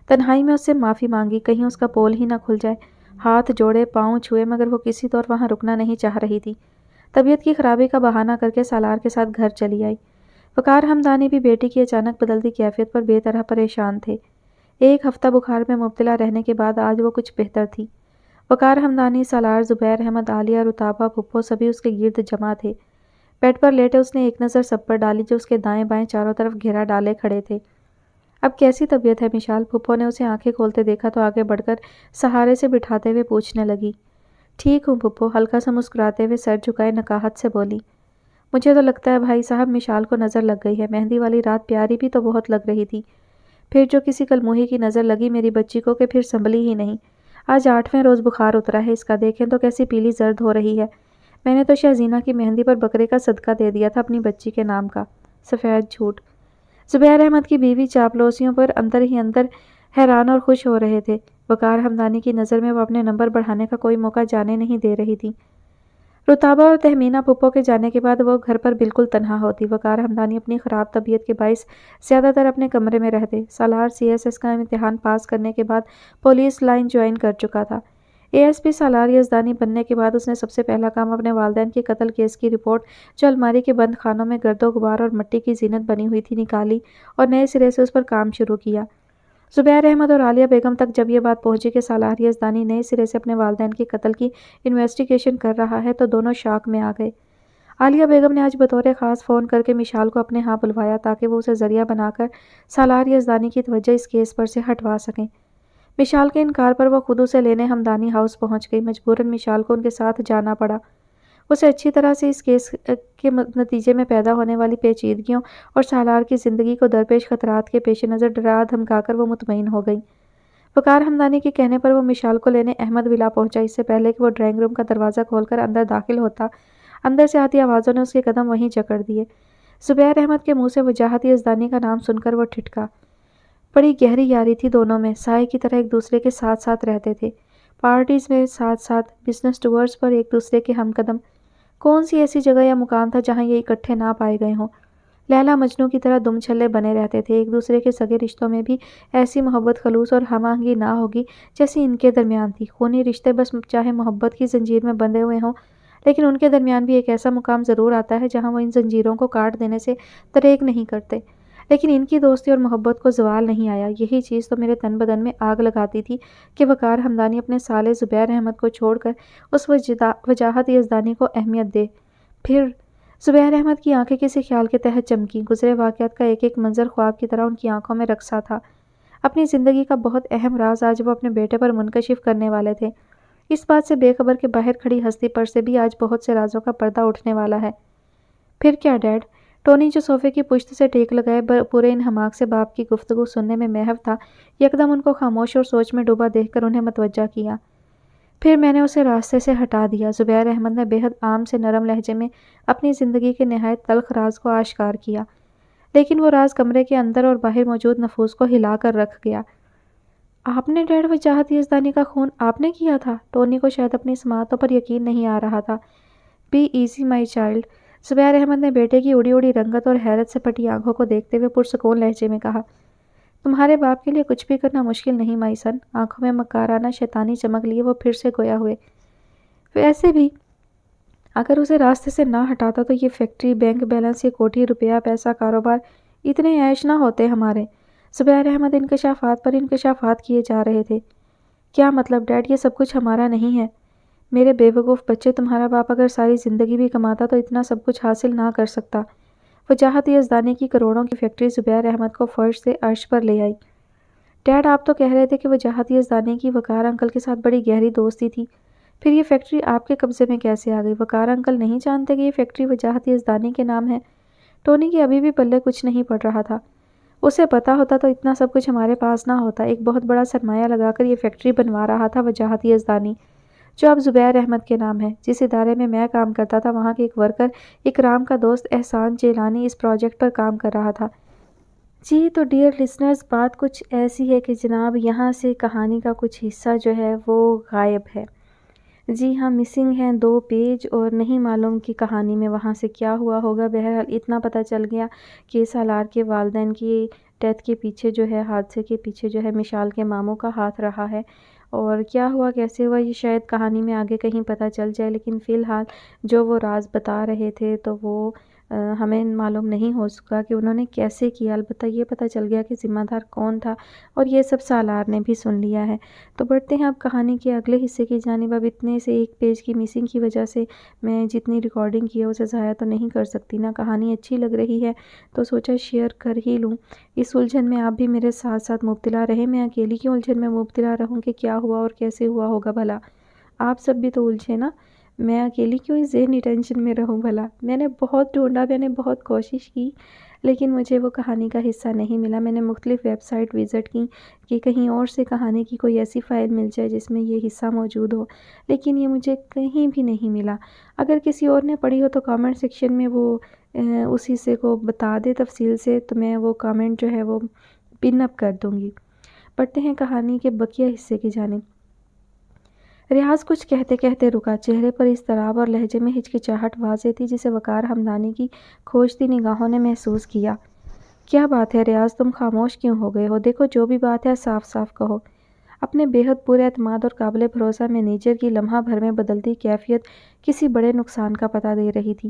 تنہائی میں اس سے معافی مانگی، کہیں اس کا پول ہی نہ کھل جائے۔ ہاتھ جوڑے، پاؤں چھوئے، مگر وہ کسی طور وہاں رکنا نہیں چاہ رہی تھی۔ طبیعت کی خرابی کا بہانہ کر کے سالار کے ساتھ گھر چلی آئی۔ وقار ہمدانی بھی بیٹی کی اچانک بدلتی کیفیت پر بے طرح پریشان تھے۔ ایک ہفتہ بخار میں مبتلا رہنے کے بعد آج وہ کچھ بہتر تھی۔ وقار ہمدانی، سالار، زبیر احمد، عالیہ، رتابہ، پھپھو سبھی اس کے گرد جمع تھے۔ بیڈ پر لیٹے اس نے ایک نظر سب پر ڈالی جو اس کے دائیں بائیں چاروں طرف گھیرا ڈالے کھڑے تھے۔ اب کیسی طبیعت ہے مشال؟ پھپھو نے اسے آنکھیں کھولتے دیکھا تو آگے بڑھ کر سہارے سے بٹھاتے ہوئے پوچھنے لگی۔ ٹھیک ہوں پھپھو، ہلکا سا مسکراتے ہوئے سر جھکائے نکاہت سے بولی۔ مجھے تو لگتا ہے بھائی صاحب مشال کو نظر لگ گئی ہے، مہندی والی رات پیاری بھی تو بہت لگ رہی تھی، پھر جو کسی کلموہی کی نظر لگی میری بچی کو کہ پھر سنبھلی ہی نہیں۔ آج 8ویں روز بخار اترا ہے اس کا، دیکھیں تو کیسی پیلی زرد ہو رہی ہے۔ میں نے تو شہزینہ کی مہندی پر بکرے کا صدقہ دے دیا تھا اپنی بچی کے نام کا۔ سفید جھوٹ۔ زبیر احمد کی بیوی چاپلوسیوں پر اندر ہی اندر حیران اور خوش ہو رہے تھے۔ وقار ہمدانی کی نظر میں وہ اپنے نمبر بڑھانے کا کوئی موقع جانے نہیں دے رہی تھی۔ رتابہ اور تہمینہ پھپھو کے جانے کے بعد وہ گھر پر بالکل تنہا ہوتی۔ وقار ہمدانی اپنی خراب طبیعت کے باعث زیادہ تر اپنے کمرے میں رہتے۔ سالار CSS کا امتحان پاس کرنے کے بعد پولیس لائن جوائن کر چکا تھا۔ ASP سالار یزدانی بننے کے بعد اس نے سب سے پہلا کام اپنے والدین کے قتل کیس کی رپورٹ جو الماری کے بند خانوں میں گرد و غبار اور مٹی کی زینت بنی ہوئی تھی نکالی اور نئے سرے سے اس پر کام شروع کیا۔ زبیر احمد اور عالیہ بیگم تک جب یہ بات پہنچی کہ سالار یزدانی نئے سرے سے اپنے والدین کے قتل کی انویسٹیگیشن کر رہا ہے تو دونوں شاک میں آ گئے۔ عالیہ بیگم نے آج بطور خاص فون کر کے مشال کو اپنے ہاں بلوایا تاکہ وہ اسے ذریعہ بنا کر سالار یزدانی کی توجہ اس کیس پر سے ہٹوا سکیں۔ مشال کے انکار پر وہ خود اسے لینے ہمدانی ہاؤس پہنچ گئی۔ مجبوراً مشال کو ان کے ساتھ جانا پڑا۔ اسے اچھی طرح سے اس کیس کے نتیجے میں پیدا ہونے والی پیچیدگیوں اور سالار کی زندگی کو درپیش خطرات کے پیش نظر ڈرا دھمکا کر وہ مطمئن ہو گئی۔ وقار ہمدانی کے کہنے پر وہ مشال کو لینے احمد ولا پہنچا۔ اس سے پہلے کہ وہ ڈرائنگ روم کا دروازہ کھول کر اندر داخل ہوتا، اندر سے آتی آوازوں نے اس کے قدم وہیں جکڑ دیے۔ زبیر احمد کے منہ سے وجاہت یزدانی کا نام سن کر وہ ٹھٹکا۔ بڑی گہری یاری تھی دونوں میں، سائے کی طرح ایک دوسرے کے ساتھ ساتھ رہتے تھے، پارٹیز میں ساتھ ساتھ، بزنس ٹورز پر ایک دوسرے کے ہم قدم۔ کون سی ایسی جگہ یا مقام تھا جہاں یہ اکٹھے نہ پائے گئے ہوں؟ لیلا مجنو کی طرح دم چھلے بنے رہتے تھے۔ ایک دوسرے کے سگے رشتوں میں بھی ایسی محبت، خلوص اور ہم آہنگی نہ ہوگی جیسی ان کے درمیان تھی۔ خونی رشتے بس چاہے محبت کی زنجیر میں بندھے ہوئے ہوں، لیکن ان کے درمیان بھی ایک ایسا مقام ضرور آتا ہے جہاں وہ ان زنجیروں کو کاٹ دینے سے دریغ نہیں کرتے۔ لیکن ان کی دوستی اور محبت کو زوال نہیں آیا۔ یہی چیز تو میرے تن بدن میں آگ لگاتی تھی کہ وقار ہمدانی اپنے سالے زبیر احمد کو چھوڑ کر اس وجاہت یزدانی کو اہمیت دے۔ پھر زبیر احمد کی آنکھیں کسی خیال کے تحت چمکیں۔ گزرے واقعات کا ایک ایک منظر خواب کی طرح ان کی آنکھوں میں رقصا تھا۔ اپنی زندگی کا بہت اہم راز آج وہ اپنے بیٹے پر منکشف کرنے والے تھے۔ اس بات سے بے خبر کہ باہر کھڑی ہستی پر سے بھی آج بہت سے رازوں کا پردہ اٹھنے والا ہے۔ پھر کیا ڈیڈ؟ ٹونی جو صوفے کی پشت سے ٹیک لگائے پورے انہماک سے باپ کی گفتگو سننے میں محو تھا، یکدم ان کو خاموش اور سوچ میں ڈوبا دیکھ کر انہیں متوجہ کیا۔ پھر میں نے اسے راستے سے ہٹا دیا۔ زبیر احمد نے بے حد عام سے نرم لہجے میں اپنی زندگی کے نہایت تلخ راز کو آشکار کیا، لیکن وہ راز کمرے کے اندر اور باہر موجود نفوس کو ہلا کر رکھ گیا۔ آپ نے ڈیڈ وجاہت یزدانی کا خون آپ نے کیا تھا؟ ٹونی کو شاید اپنی سماعتوں پر یقین نہیں آ رہا تھا۔ بی ایزی مائی چائلڈ، زبیر احمد نے بیٹے کی اڑی اڑی رنگت اور حیرت سے پھٹی آنکھوں کو دیکھتے ہوئے پرسکون لہجے میں کہا۔ تمہارے باپ کے لیے کچھ بھی کرنا مشکل نہیں مائی سن۔ آنکھوں میں مکارانہ شیطانی چمک لیے وہ پھر سے گویا ہوئے۔ ویسے بھی اگر اسے راستے سے نہ ہٹاتا تو یہ فیکٹری، بینک بیلنس، یہ کوٹھی، روپیہ پیسہ، کاروبار، اتنے عیش نہ ہوتے ہمارے۔ زبیر احمد انکشافات پر انکشافات کیے جا رہے تھے۔ کیا مطلب ڈیڈ؟ یہ سب کچھ ہمارا نہیں ہے۔ میرے بے وقوف بچے، تمہارا باپ اگر ساری زندگی بھی کماتا تو اتنا سب کچھ حاصل نہ کر سکتا۔ وجاہت یزدانی کی کروڑوں کی فیکٹری زبیر احمد کو فرش سے عرش پر لے آئی۔ ڈیڈ، آپ تو کہہ رہے تھے کہ وجاہت یزدانی کی وقار انکل کے ساتھ بڑی گہری دوستی تھی، پھر یہ فیکٹری آپ کے قبضے میں کیسے آ گئی؟ وقار انکل نہیں جانتے کہ یہ فیکٹری وجاہت یزدانی کے نام ہے؟ ٹونی کی ابھی بھی پلے کچھ نہیں پڑ رہا تھا۔ اسے پتا ہوتا تو اتنا سب کچھ ہمارے پاس نہ ہوتا۔ ایک بہت بڑا سرمایہ لگا کر یہ فیکٹری بنوا رہا تھا وجاہت یزدانی، جو اب زبیر احمد کے نام ہے۔ جس ادارے میں کام کرتا تھا، وہاں کے ایک ورکر اکرام کا دوست احسان جیلانی اس پروجیکٹ پر کام کر رہا تھا۔ جی تو ڈیئر لسنرز، بات کچھ ایسی ہے کہ جناب یہاں سے کہانی کا کچھ حصہ جو ہے وہ غائب ہے۔ جی ہاں، مسنگ ہیں 2 پیج اور نہیں معلوم کہ کہانی میں وہاں سے کیا ہوا ہوگا۔ بہرحال اتنا پتہ چل گیا کہ سالار کے والدین کی ڈیتھ کے پیچھے جو ہے، حادثے کے پیچھے جو ہے مشال کے ماموں کا ہاتھ رہا ہے، اور کیا ہوا کیسے ہوا یہ شاید کہانی میں آگے کہیں پتہ چل جائے، لیکن فی الحال جو وہ راز بتا رہے تھے تو وہ ہمیں معلوم نہیں ہو سکا کہ انہوں نے کیسے کیا۔ البتہ یہ پتہ چل گیا کہ ذمہ دار کون تھا، اور یہ سب سالار نے بھی سن لیا ہے۔ تو بڑھتے ہیں اب کہانی کے اگلے حصے کی جانب۔ اب اتنے سے 1 پیج کی مسنگ کی وجہ سے میں جتنی ریکارڈنگ کی ہے اسے ضائع تو نہیں کر سکتی نا۔ کہانی اچھی لگ رہی ہے تو سوچا شیئر کر ہی لوں۔ اس الجھن میں آپ بھی میرے ساتھ ساتھ مبتلا رہے، میں اکیلی کیوں الجھن میں مبتلا رہوں کہ کیا ہوا اور کیسے ہوا ہوگا بھلا؟ آپ سب بھی تو الجھے نا، میں اکیلی کیوں اس ذہنی ٹینشن میں رہوں بھلا؟ میں نے بہت ڈھونڈا، میں نے بہت کوشش کی، لیکن مجھے وہ کہانی کا حصہ نہیں ملا۔ میں نے مختلف ویب سائٹ وزٹ کی کہ کہیں اور سے کہانی کی کوئی ایسی فائل مل جائے جس میں یہ حصہ موجود ہو، لیکن یہ مجھے کہیں بھی نہیں ملا۔ اگر کسی اور نے پڑھی ہو تو کامنٹ سیکشن میں وہ اس حصے کو بتا دے تفصیل سے، تو میں وہ کامنٹ جو ہے وہ پن اپ کر دوں گی۔ پڑھتے ہیں کہانی کے بقیہ حصے کی جانب۔ ریاض کچھ کہتے کہتے رکا۔ چہرے پر اضطراب اور لہجے میں ہچکچاہٹ واضح تھی، جسے وقار ہمدانی کی کھوجتی نگاہوں نے محسوس کیا۔ کیا بات ہے ریاض، تم خاموش کیوں ہو گئے ہو؟ دیکھو جو بھی بات ہے صاف صاف کہو۔ اپنے بے حد پورے اعتماد اور قابل بھروسہ مینیجر کی لمحہ بھر میں بدلتی کیفیت کسی بڑے نقصان کا پتہ دے رہی تھی۔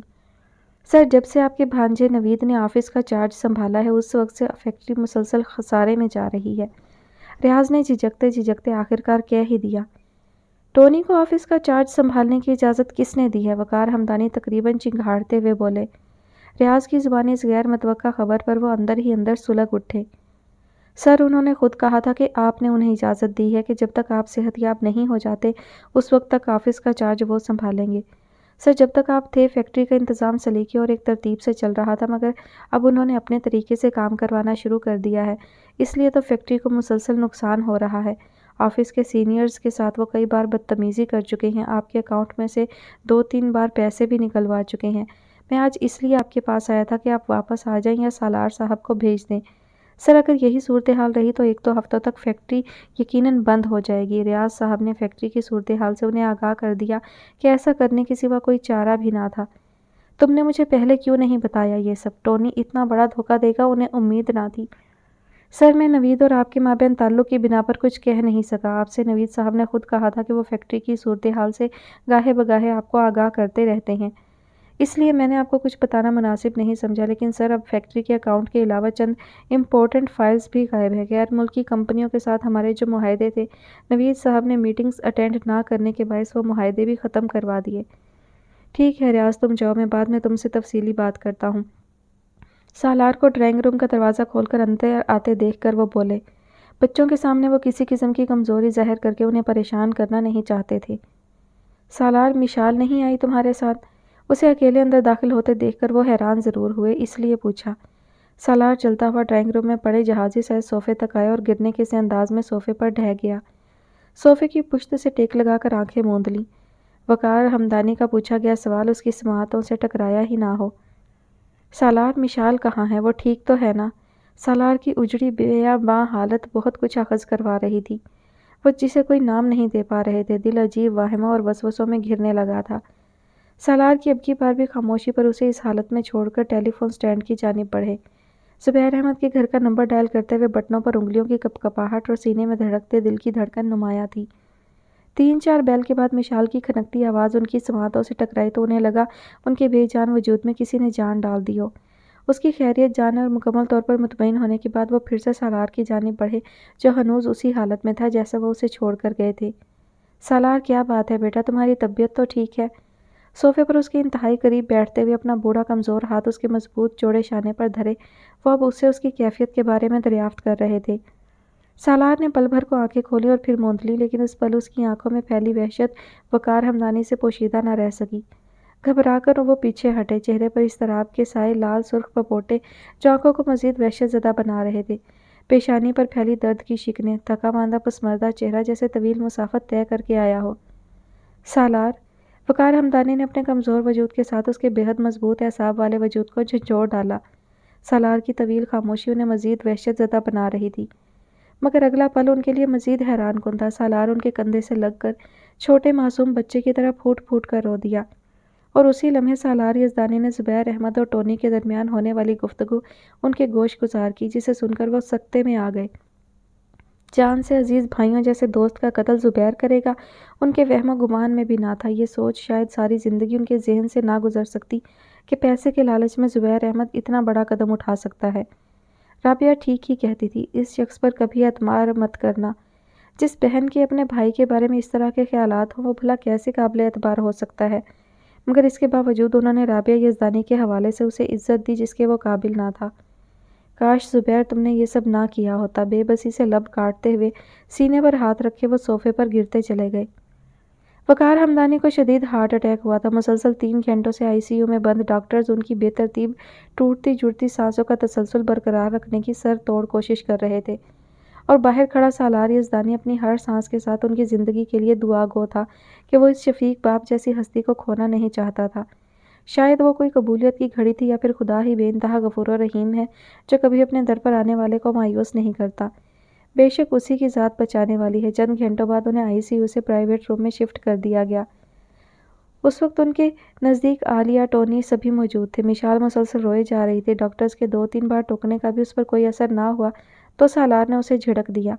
سر، جب سے آپ کے بھانجے نوید نے آفس کا چارج سنبھالا ہے، اس وقت سے فیکٹری مسلسل خسارے میں جا رہی ہے۔ ریاض نے جھجکتے جھجکتے آخرکار کہہ ہی دیا۔ ٹونی کو آفس کا چارج سنبھالنے کی اجازت کس نے دی ہے؟ وقار ہمدانی تقریباً چنگھاڑتے ہوئے بولے۔ ریاض کی زبانی اس غیر متوقع خبر پر وہ اندر ہی اندر سلگ اٹھے۔ سر، انہوں نے خود کہا تھا کہ آپ نے انہیں اجازت دی ہے کہ جب تک آپ صحت یاب نہیں ہو جاتے اس وقت تک آفس کا چارج وہ سنبھالیں گے۔ سر، جب تک آپ تھے فیکٹری کا انتظام سلیقے اور ایک ترتیب سے چل رہا تھا، مگر اب انہوں نے اپنے طریقے سے کام کروانا شروع کر دیا ہے، اس لیے تو فیکٹری کو مسلسل نقصان ہو رہا ہے۔ آفس کے سینئرز کے ساتھ وہ کئی بار بدتمیزی کر چکے ہیں، آپ کے اکاؤنٹ میں سے 2-3 بار پیسے بھی نکلوا چکے ہیں۔ میں آج اس لیے آپ کے پاس آیا تھا کہ آپ واپس آ جائیں یا سالار صاحب کو بھیج دیں۔ سر، اگر یہی صورتحال رہی تو 1-2 ہفتوں تک فیکٹری یقیناً بند ہو جائے گی۔ ریاض صاحب نے فیکٹری کی صورتحال سے انہیں آگاہ کر دیا کہ ایسا کرنے کے سوا کوئی چارہ بھی نہ تھا۔ تم نے مجھے پہلے کیوں نہیں بتایا یہ سب؟ ٹونی اتنا بڑا دھوکہ دے گا انہیں امید نہ تھی۔ سر، میں نوید اور آپ کے مابین تعلق کی بنا پر کچھ کہہ نہیں سکا۔ آپ سے نوید صاحب نے خود کہا تھا کہ وہ فیکٹری کی صورتحال سے گاہے بگاہے آپ کو آگاہ کرتے رہتے ہیں، اس لیے میں نے آپ کو کچھ بتانا مناسب نہیں سمجھا۔ لیکن سر، اب فیکٹری کے اکاؤنٹ کے علاوہ چند امپورٹنٹ فائلز بھی غائب ہیں۔ غیر ملکی کمپنیوں کے ساتھ ہمارے جو معاہدے تھے، نوید صاحب نے میٹنگز اٹینڈ نہ کرنے کے باعث وہ معاہدے بھی ختم کروا دیے۔ ٹھیک ہے ریاض، تم جاؤ، میں بعد میں تم سے تفصیلی بات کرتا ہوں۔ سالار کو ڈرائنگ روم کا دروازہ کھول کر اندر آتے دیکھ کر وہ بولے۔ بچوں کے سامنے وہ کسی قسم کی کمزوری ظاہر کر کے انہیں پریشان کرنا نہیں چاہتے تھے۔ سالار، مشال نہیں آئی تمہارے ساتھ؟ اسے اکیلے اندر داخل ہوتے دیکھ کر وہ حیران ضرور ہوئے، اس لیے پوچھا۔ سالار چلتا ہوا ڈرائنگ روم میں پڑے جہازی سائز صوفے تک آیا اور گرنے کے سے انداز میں صوفے پر ڈھہ گیا۔ صوفے کی پشت سے ٹیک لگا کر آنکھیں موند لیں۔ وقار ہمدانی کا پوچھا گیا سوال اس کی سماعتوں سے ٹکرایا ہی نہ ہو۔ سالار، مشال کہاں ہے؟ وہ ٹھیک تو ہے نا؟ سالار کی اجڑی بیاباں حالت بہت کچھ اخذ کروا رہی تھی۔ وہ جسے کوئی نام نہیں دے پا رہے تھے۔ دل عجیب واہمہ اور وسوسوں میں گھرنے لگا تھا۔ سالار کی اب کی بار بھی خاموشی پر اسے اس حالت میں چھوڑ کر ٹیلی فون سٹینڈ کی جانب بڑھے۔ زبیر احمد کے گھر کا نمبر ڈائل کرتے ہوئے بٹنوں پر انگلیوں کی کپکپاہٹ اور سینے میں دھڑکتے دل کی دھڑکن نمایاں تھی۔ 3-4 بیل کے بعد مشال کی کھنکتی آواز ان کی سماعتوں سے ٹکرائی تو انہیں لگا ان کے بے جان وجود میں کسی نے جان ڈال دی ہو۔ اس کی خیریت جاننے اور مکمل طور پر مطمئن ہونے کے بعد وہ پھر سے سالار کی جانب بڑھے جو ہنوز اسی حالت میں تھا جیسے وہ اسے چھوڑ کر گئے تھے۔ سالار کیا بات ہے بیٹا، تمہاری طبیعت تو ٹھیک ہے؟ صوفے پر اس کے انتہائی قریب بیٹھتے ہوئے اپنا بوڑھا کمزور ہاتھ اس کے مضبوط چوڑے شانے پر دھرے وہ اب اس سے اس کی کیفیت کے بارے میں دریافت کر رہے تھے۔ سالار نے پل بھر کو آنکھیں کھولی اور پھر موند لی، لیکن اس پل اس کی آنکھوں میں پھیلی وحشت وقار ہمدانی سے پوشیدہ نہ رہ سکی۔ گھبرا کر وہ پیچھے ہٹے، چہرے پر اضطراب کے سائے لال سرخ پپوٹے جو آنکھوں کو مزید وحشت زدہ بنا رہے تھے، پیشانی پر پھیلی درد کی شکنیں، تھکا ماندہ پسماندہ چہرہ جیسے طویل مسافت طے کر کے آیا ہو۔ سالار، وقار ہمدانی نے اپنے کمزور وجود کے ساتھ اس کے بے حد مضبوط اعصاب والے وجود کو جھنجھوڑ ڈالا۔ سالار کی طویل خاموشی انہیں مزید وحشت زدہ بنا رہی تھی، مگر اگلا پل ان کے لیے مزید حیران کن تھا۔ سالار ان کے کندھے سے لگ کر چھوٹے معصوم بچے کی طرح پھوٹ پھوٹ کر رو دیا، اور اسی لمحے سالار یزدانی نے زبیر احمد اور ٹونی کے درمیان ہونے والی گفتگو ان کے گوش گزار کی، جسے سن کر وہ سکتے میں آ گئے۔ جان سے عزیز بھائیوں جیسے دوست کا قتل زبیر کرے گا، ان کے وہم و گمان میں بھی نہ تھا۔ یہ سوچ شاید ساری زندگی ان کے ذہن سے نہ گزر سکتی کہ پیسے کے لالچ میں زبیر احمد اتنا بڑا قدم اٹھا سکتا ہے۔ رابعہ ٹھیک ہی کہتی تھی، اس شخص پر کبھی اعتماد مت کرنا۔ جس بہن کے اپنے بھائی کے بارے میں اس طرح کے خیالات ہوں، وہ بھلا کیسے قابل اعتبار ہو سکتا ہے؟ مگر اس کے باوجود انہوں نے رابعہ یزدانی کے حوالے سے اسے عزت دی جس کے وہ قابل نہ تھا۔ کاش زبیر تم نے یہ سب نہ کیا ہوتا۔ بے بسی سے لب کاٹتے ہوئے سینے پر ہاتھ رکھے وہ صوفے پر گرتے چلے گئے۔ وقار ہمدانی کو شدید ہارٹ اٹیک ہوا تھا۔ مسلسل 3 گھنٹوں سے ICU میں بند ڈاکٹرز ان کی بے ترتیب ٹوٹتی جڑتی سانسوں کا تسلسل برقرار رکھنے کی سر توڑ کوشش کر رہے تھے، اور باہر کھڑا سالار یزدانی اپنی ہر سانس کے ساتھ ان کی زندگی کے لیے دعا گو تھا کہ وہ اس شفیق باپ جیسی ہستی کو کھونا نہیں چاہتا تھا۔ شاید وہ کوئی قبولیت کی گھڑی تھی، یا پھر خدا ہی بے انتہا غفور و رحیم ہے جو کبھی اپنے در پر آنے والے کو مایوس نہیں کرتا۔ بے شک اسی کی ذات بچانے والی ہے۔ چند گھنٹوں بعد انہیں ICU سے پرائیویٹ روم میں شفٹ کر دیا گیا۔ اس وقت ان کے نزدیک عالیہ، ٹونی سبھی موجود تھے۔ مشال مسلسل روئے جا رہی تھی۔ ڈاکٹرز کے 2-3 بار ٹوکنے کا بھی اس پر کوئی اثر نہ ہوا تو سالار نے اسے جھڑک دیا۔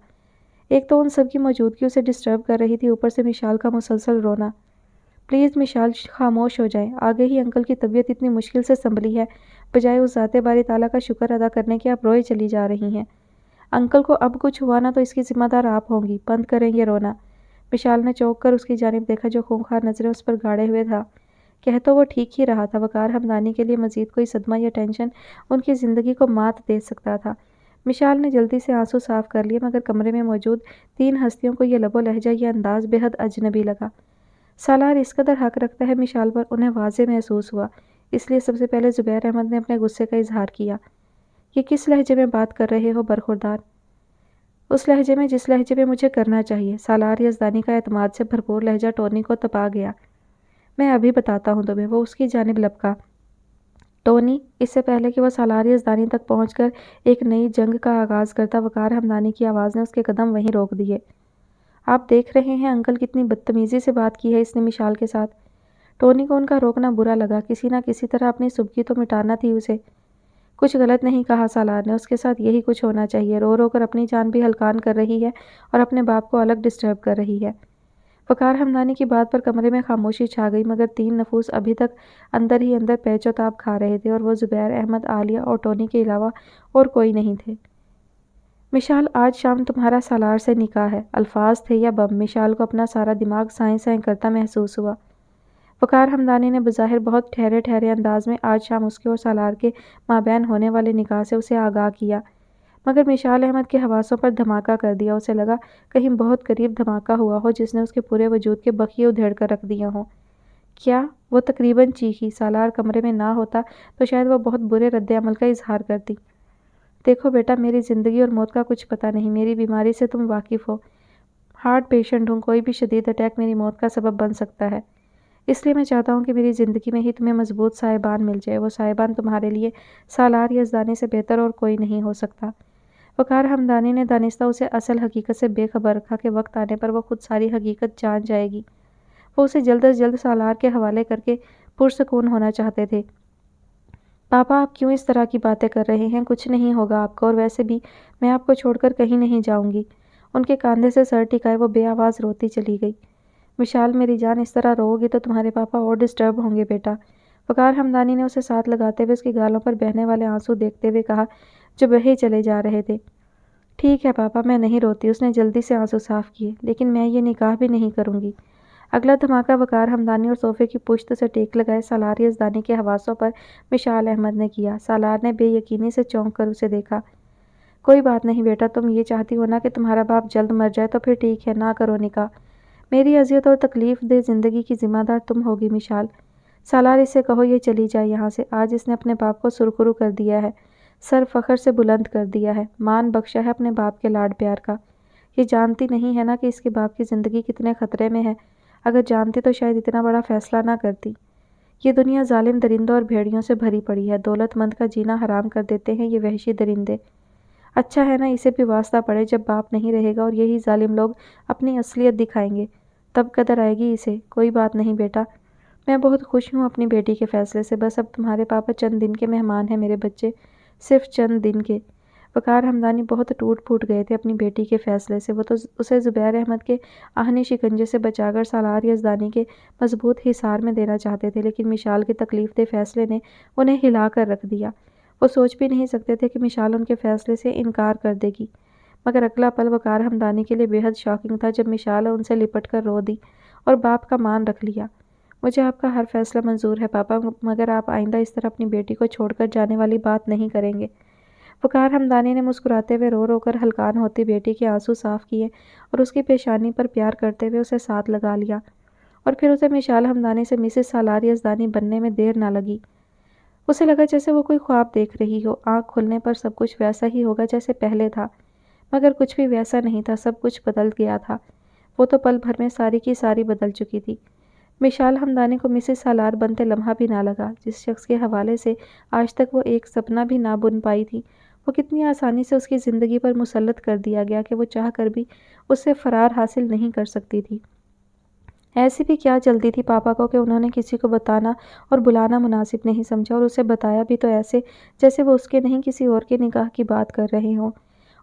ایک تو ان سب کی موجودگی اسے ڈسٹرب کر رہی تھی، اوپر سے مشال کا مسلسل رونا۔ پلیز مشال، خاموش ہو جائیں۔ آگے ہی انکل کی طبیعت اتنی مشکل سے سنبھلی ہے، بجائے اس ذات باری تعالیٰ کا شکر ادا کرنے کے آپ روئے چلی جا رہی ہیں۔ انکل کو اب کچھ ہوا نا تو اس کی ذمہ دار آپ ہوں گی۔ بند کریں یہ رونا۔ مشال نے چونک کر اس کی جانب دیکھا جو خونخوار نظریں اس پر گاڑے ہوئے تھا۔ کہہ تو وہ ٹھیک ہی رہا تھا، وقار ہمدانی کے لیے مزید کوئی صدمہ یا ٹینشن ان کی زندگی کو مات دے سکتا تھا۔ مشال نے جلدی سے آنسو صاف کر لیے، مگر کمرے میں موجود 3 ہستیوں کو یہ لب و لہجہ، یہ انداز بے حد اجنبی لگا۔ سالار اس قدر حق رکھتا ہے مشال پر، انہیں واضح محسوس ہوا۔ اس لیے سب سے پہلے زبیر احمد نے اپنے غصے کا اظہار کیا۔ یہ کس لہجے میں بات کر رہے ہو برخوردار؟ اس لہجے میں جس لہجے میں مجھے کرنا چاہیے۔ سالار یزدانی کا اعتماد سے بھرپور لہجہ ٹونی کو تپا گیا۔ میں ابھی بتاتا ہوں تمہیں، وہ اس کی جانب لپکا۔ ٹونی، اس سے پہلے کہ وہ سالار یزدانی تک پہنچ کر ایک نئی جنگ کا آغاز کرتا، وقار ہمدانی کی آواز نے اس کے قدم وہیں روک دیے۔ آپ دیکھ رہے ہیں انکل کتنی بدتمیزی سے بات کی ہے اس نے مشال کے ساتھ۔ ٹونی کو ان کا روکنا برا لگا، کسی نہ کسی طرح اپنی سبکی تو مٹانا تھی اسے۔ کچھ غلط نہیں کہا سالار نے، اس کے ساتھ یہی کچھ ہونا چاہیے۔ رو رو کر اپنی جان بھی ہلکان کر رہی ہے اور اپنے باپ کو الگ ڈسٹرب کر رہی ہے۔ وقار ہمدانی کی بات پر کمرے میں خاموشی چھا گئی، مگر 3 نفوس ابھی تک اندر ہی اندر پیچ و تاب کھا رہے تھے، اور وہ زبیر احمد، عالیہ اور ٹونی کے علاوہ اور کوئی نہیں تھے۔ مشال، آج شام تمہارا سالار سے نکاح ہے۔ الفاظ تھے یا بم؟ مشال کو اپنا سارا دماغ سائیں سائیں کرتا محسوس ہوا۔ وقار ہمدانی نے بظاہر بہت ٹھہرے ٹھہرے انداز میں آج شام اس کے اور سالار کے مابین ہونے والے نکاح سے اسے آگاہ کیا، مگر مشال احمد کے حواسوں پر دھماکہ کر دیا۔ اسے لگا کہیں بہت قریب دھماکہ ہوا ہو جس نے اس کے پورے وجود کے بخیے ادھیڑ کر رکھ دیے ہوں۔ کیا؟ وہ تقریباً چیخی۔ سالار کمرے میں نہ ہوتا تو شاید وہ بہت برے رد عمل کا اظہار کرتی۔ دیکھو بیٹا، میری زندگی اور موت کا کچھ پتہ نہیں، میری بیماری سے تم واقف ہو۔ ہارٹ پیشنٹ ہوں، کوئی بھی شدید اٹیک میری موت کا سبب بن سکتا ہے۔ اس لیے میں چاہتا ہوں کہ میری زندگی میں ہی تمہیں مضبوط سائبان مل جائے۔ وہ سائبان تمہارے لیے سالار یزدانی سے بہتر اور کوئی نہیں ہو سکتا۔ وقار ہمدانی نے دانستہ اسے اصل حقیقت سے بے خبر رکھا کہ وقت آنے پر وہ خود ساری حقیقت جان جائے گی۔ وہ اسے جلد از جلد سالار کے حوالے کر کے پرسکون ہونا چاہتے تھے۔ پاپا، آپ کیوں اس طرح کی باتیں کر رہے ہیں؟ کچھ نہیں ہوگا آپ کو، اور ویسے بھی میں آپ کو چھوڑ کر کہیں نہیں جاؤں گی۔ ان کے کاندھے سے سر ٹکائے وہ بے آواز روتی چلی گئی۔ مشال، میری جان، اس طرح رو گی تو تمہارے پاپا اور ڈسٹرب ہوں گے بیٹا۔ وقار ہمدانی نے اسے ساتھ لگاتے ہوئے اس کی گالوں پر بہنے والے آنسو دیکھتے ہوئے کہا جو بہے چلے جا رہے تھے۔ ٹھیک ہے پاپا، میں نہیں روتی۔ اس نے جلدی سے آنسو صاف کیے۔ لیکن میں یہ نکاح بھی نہیں کروں گی۔ اگلا دھماکہ وقار ہمدانی اور صوفے کی پشت سے ٹیک لگائے سالار یزدانی کے حواسوں پر مشال احمد نے کیا۔ سالار نے بے یقینی سے چونک کر اسے دیکھا۔ کوئی بات نہیں بیٹا، تم یہ چاہتی ہو نا کہ تمہارا باپ جلد مر جائے تو پھر ٹھیک ہے، نہ کرو نکاح۔ میری اذیت اور تکلیف دہ زندگی کی ذمہ دار تم ہوگی مشال۔ سالار اس سے کہو یہ چلی جائے یہاں سے۔ آج اس نے اپنے باپ کو سرخرو کر دیا ہے، سر فخر سے بلند کر دیا ہے، مان بخشا ہے اپنے باپ کے لاڈ پیار کا۔ یہ جانتی نہیں ہے نا کہ اس کے باپ کی زندگی کتنے خطرے میں ہے۔ اگر جانتی تو شاید اتنا بڑا فیصلہ نہ کرتی۔ یہ دنیا ظالم درندوں اور بھیڑیوں سے بھری پڑی ہے۔ دولت مند کا جینا حرام کر دیتے ہیں یہ وحشی درندے۔ اچھا ہے نا اسے بھی واسطہ پڑے جب باپ نہیں رہے گا اور یہی ظالم لوگ اپنی اصلیت دکھائیں گے، تب قدر آئے گی اسے۔ کوئی بات نہیں بیٹا، میں بہت خوش ہوں اپنی بیٹی کے فیصلے سے۔ بس اب تمہارے پاپا چند دن کے مہمان ہیں میرے بچے، صرف چند دن کے۔ وقار ہمدانی بہت ٹوٹ پھوٹ گئے تھے اپنی بیٹی کے فیصلے سے۔ وہ تو اسے زبیر احمد کے آہنی شکنجے سے بچا کر سالار یزدانی کے مضبوط حصار میں دینا چاہتے تھے، لیکن مشال کے تکلیف دہ فیصلے نے انہیں ہلا کر رکھ دیا۔ وہ سوچ بھی نہیں سکتے تھے کہ مشال ان کے فیصلے سے انکار کر دے گی۔ مگر اگلا پل وقار ہمدانی کے لیے بے حد شاکنگ تھا جب مشال ان سے لپٹ کر رو دی اور باپ کا مان رکھ لیا۔ مجھے آپ کا ہر فیصلہ منظور ہے پاپا، مگر آپ آئندہ اس طرح اپنی بیٹی کو چھوڑ کر جانے والی بات نہیں کریں گے۔ وقار ہمدانی نے مسکراتے ہوئے رو رو کر ہلکان ہوتی بیٹی کے آنسو صاف کیے اور اس کی پیشانی پر پیار کرتے ہوئے اسے ساتھ لگا لیا، اور پھر اسے مشال ہمدانی سے مسز سالار یزدانی بننے میں دیر نہ لگی۔ اسے لگا جیسے وہ کوئی خواب دیکھ رہی ہو۔ آنکھ کھلنے پر سب کچھ ویسا ہی ہوگا جیسے پہلے تھا، مگر کچھ بھی ویسا نہیں تھا، سب کچھ بدل گیا تھا۔ وہ تو پل بھر میں ساری کی ساری بدل چکی تھی۔ مشال ہمدانی کو مسز سالار بنتے لمحہ بھی نہ لگا۔ جس شخص کے حوالے سے آج تک وہ ایک سپنا بھی نہ بن پائی تھی، وہ کتنی آسانی سے اس کی زندگی پر مسلط کر دیا گیا کہ وہ چاہ کر بھی اس سے فرار حاصل نہیں کر سکتی تھی۔ ایسی بھی کیا جلدی تھی پاپا کو کہ انہوں نے کسی کو بتانا اور بلانا مناسب نہیں سمجھا، اور اسے بتایا بھی تو ایسے جیسے وہ اس کے نہیں کسی اور کے نکاح کی بات کر رہے ہوں۔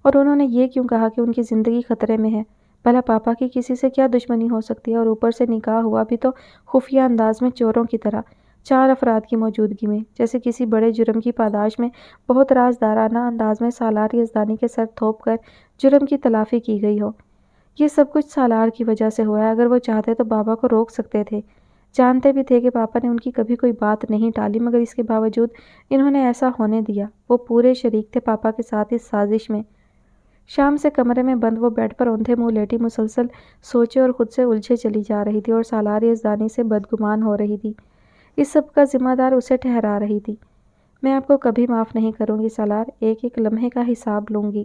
اور انہوں نے یہ کیوں کہا کہ ان کی زندگی خطرے میں ہے؟ بھلا پاپا کی کسی سے کیا دشمنی ہو سکتی ہے؟ اور اوپر سے نکاح ہوا بھی تو خفیہ انداز میں چوروں کی طرح، 4 افراد کی موجودگی میں، جیسے کسی بڑے جرم کی پاداش میں بہت رازدارانہ انداز میں سالار یزدانی کے سر تھوپ کر جرم کی تلافی کی گئی ہو۔ یہ سب کچھ سالار کی وجہ سے ہوا ہے۔ اگر وہ چاہتے تو بابا کو روک سکتے تھے۔ جانتے بھی تھے کہ پاپا نے ان کی کبھی کوئی بات نہیں ٹالی، مگر اس کے باوجود انہوں نے ایسا ہونے دیا۔ وہ پورے شریک تھے پاپا کے ساتھ اس سازش میں۔ شام سے کمرے میں بند وہ بیڈ پر اوندھے منہ لیٹی مسلسل سوچے اور خود سے الجھے چلی جا رہی تھی، اور سالار یزدانی سے بدگمان ہو رہی تھی۔ اس سب کا ذمہ دار اسے ٹھہرا رہی تھی۔ میں آپ کو کبھی معاف نہیں کروں گی سالار، ایک ایک لمحے کا حساب لوں گی۔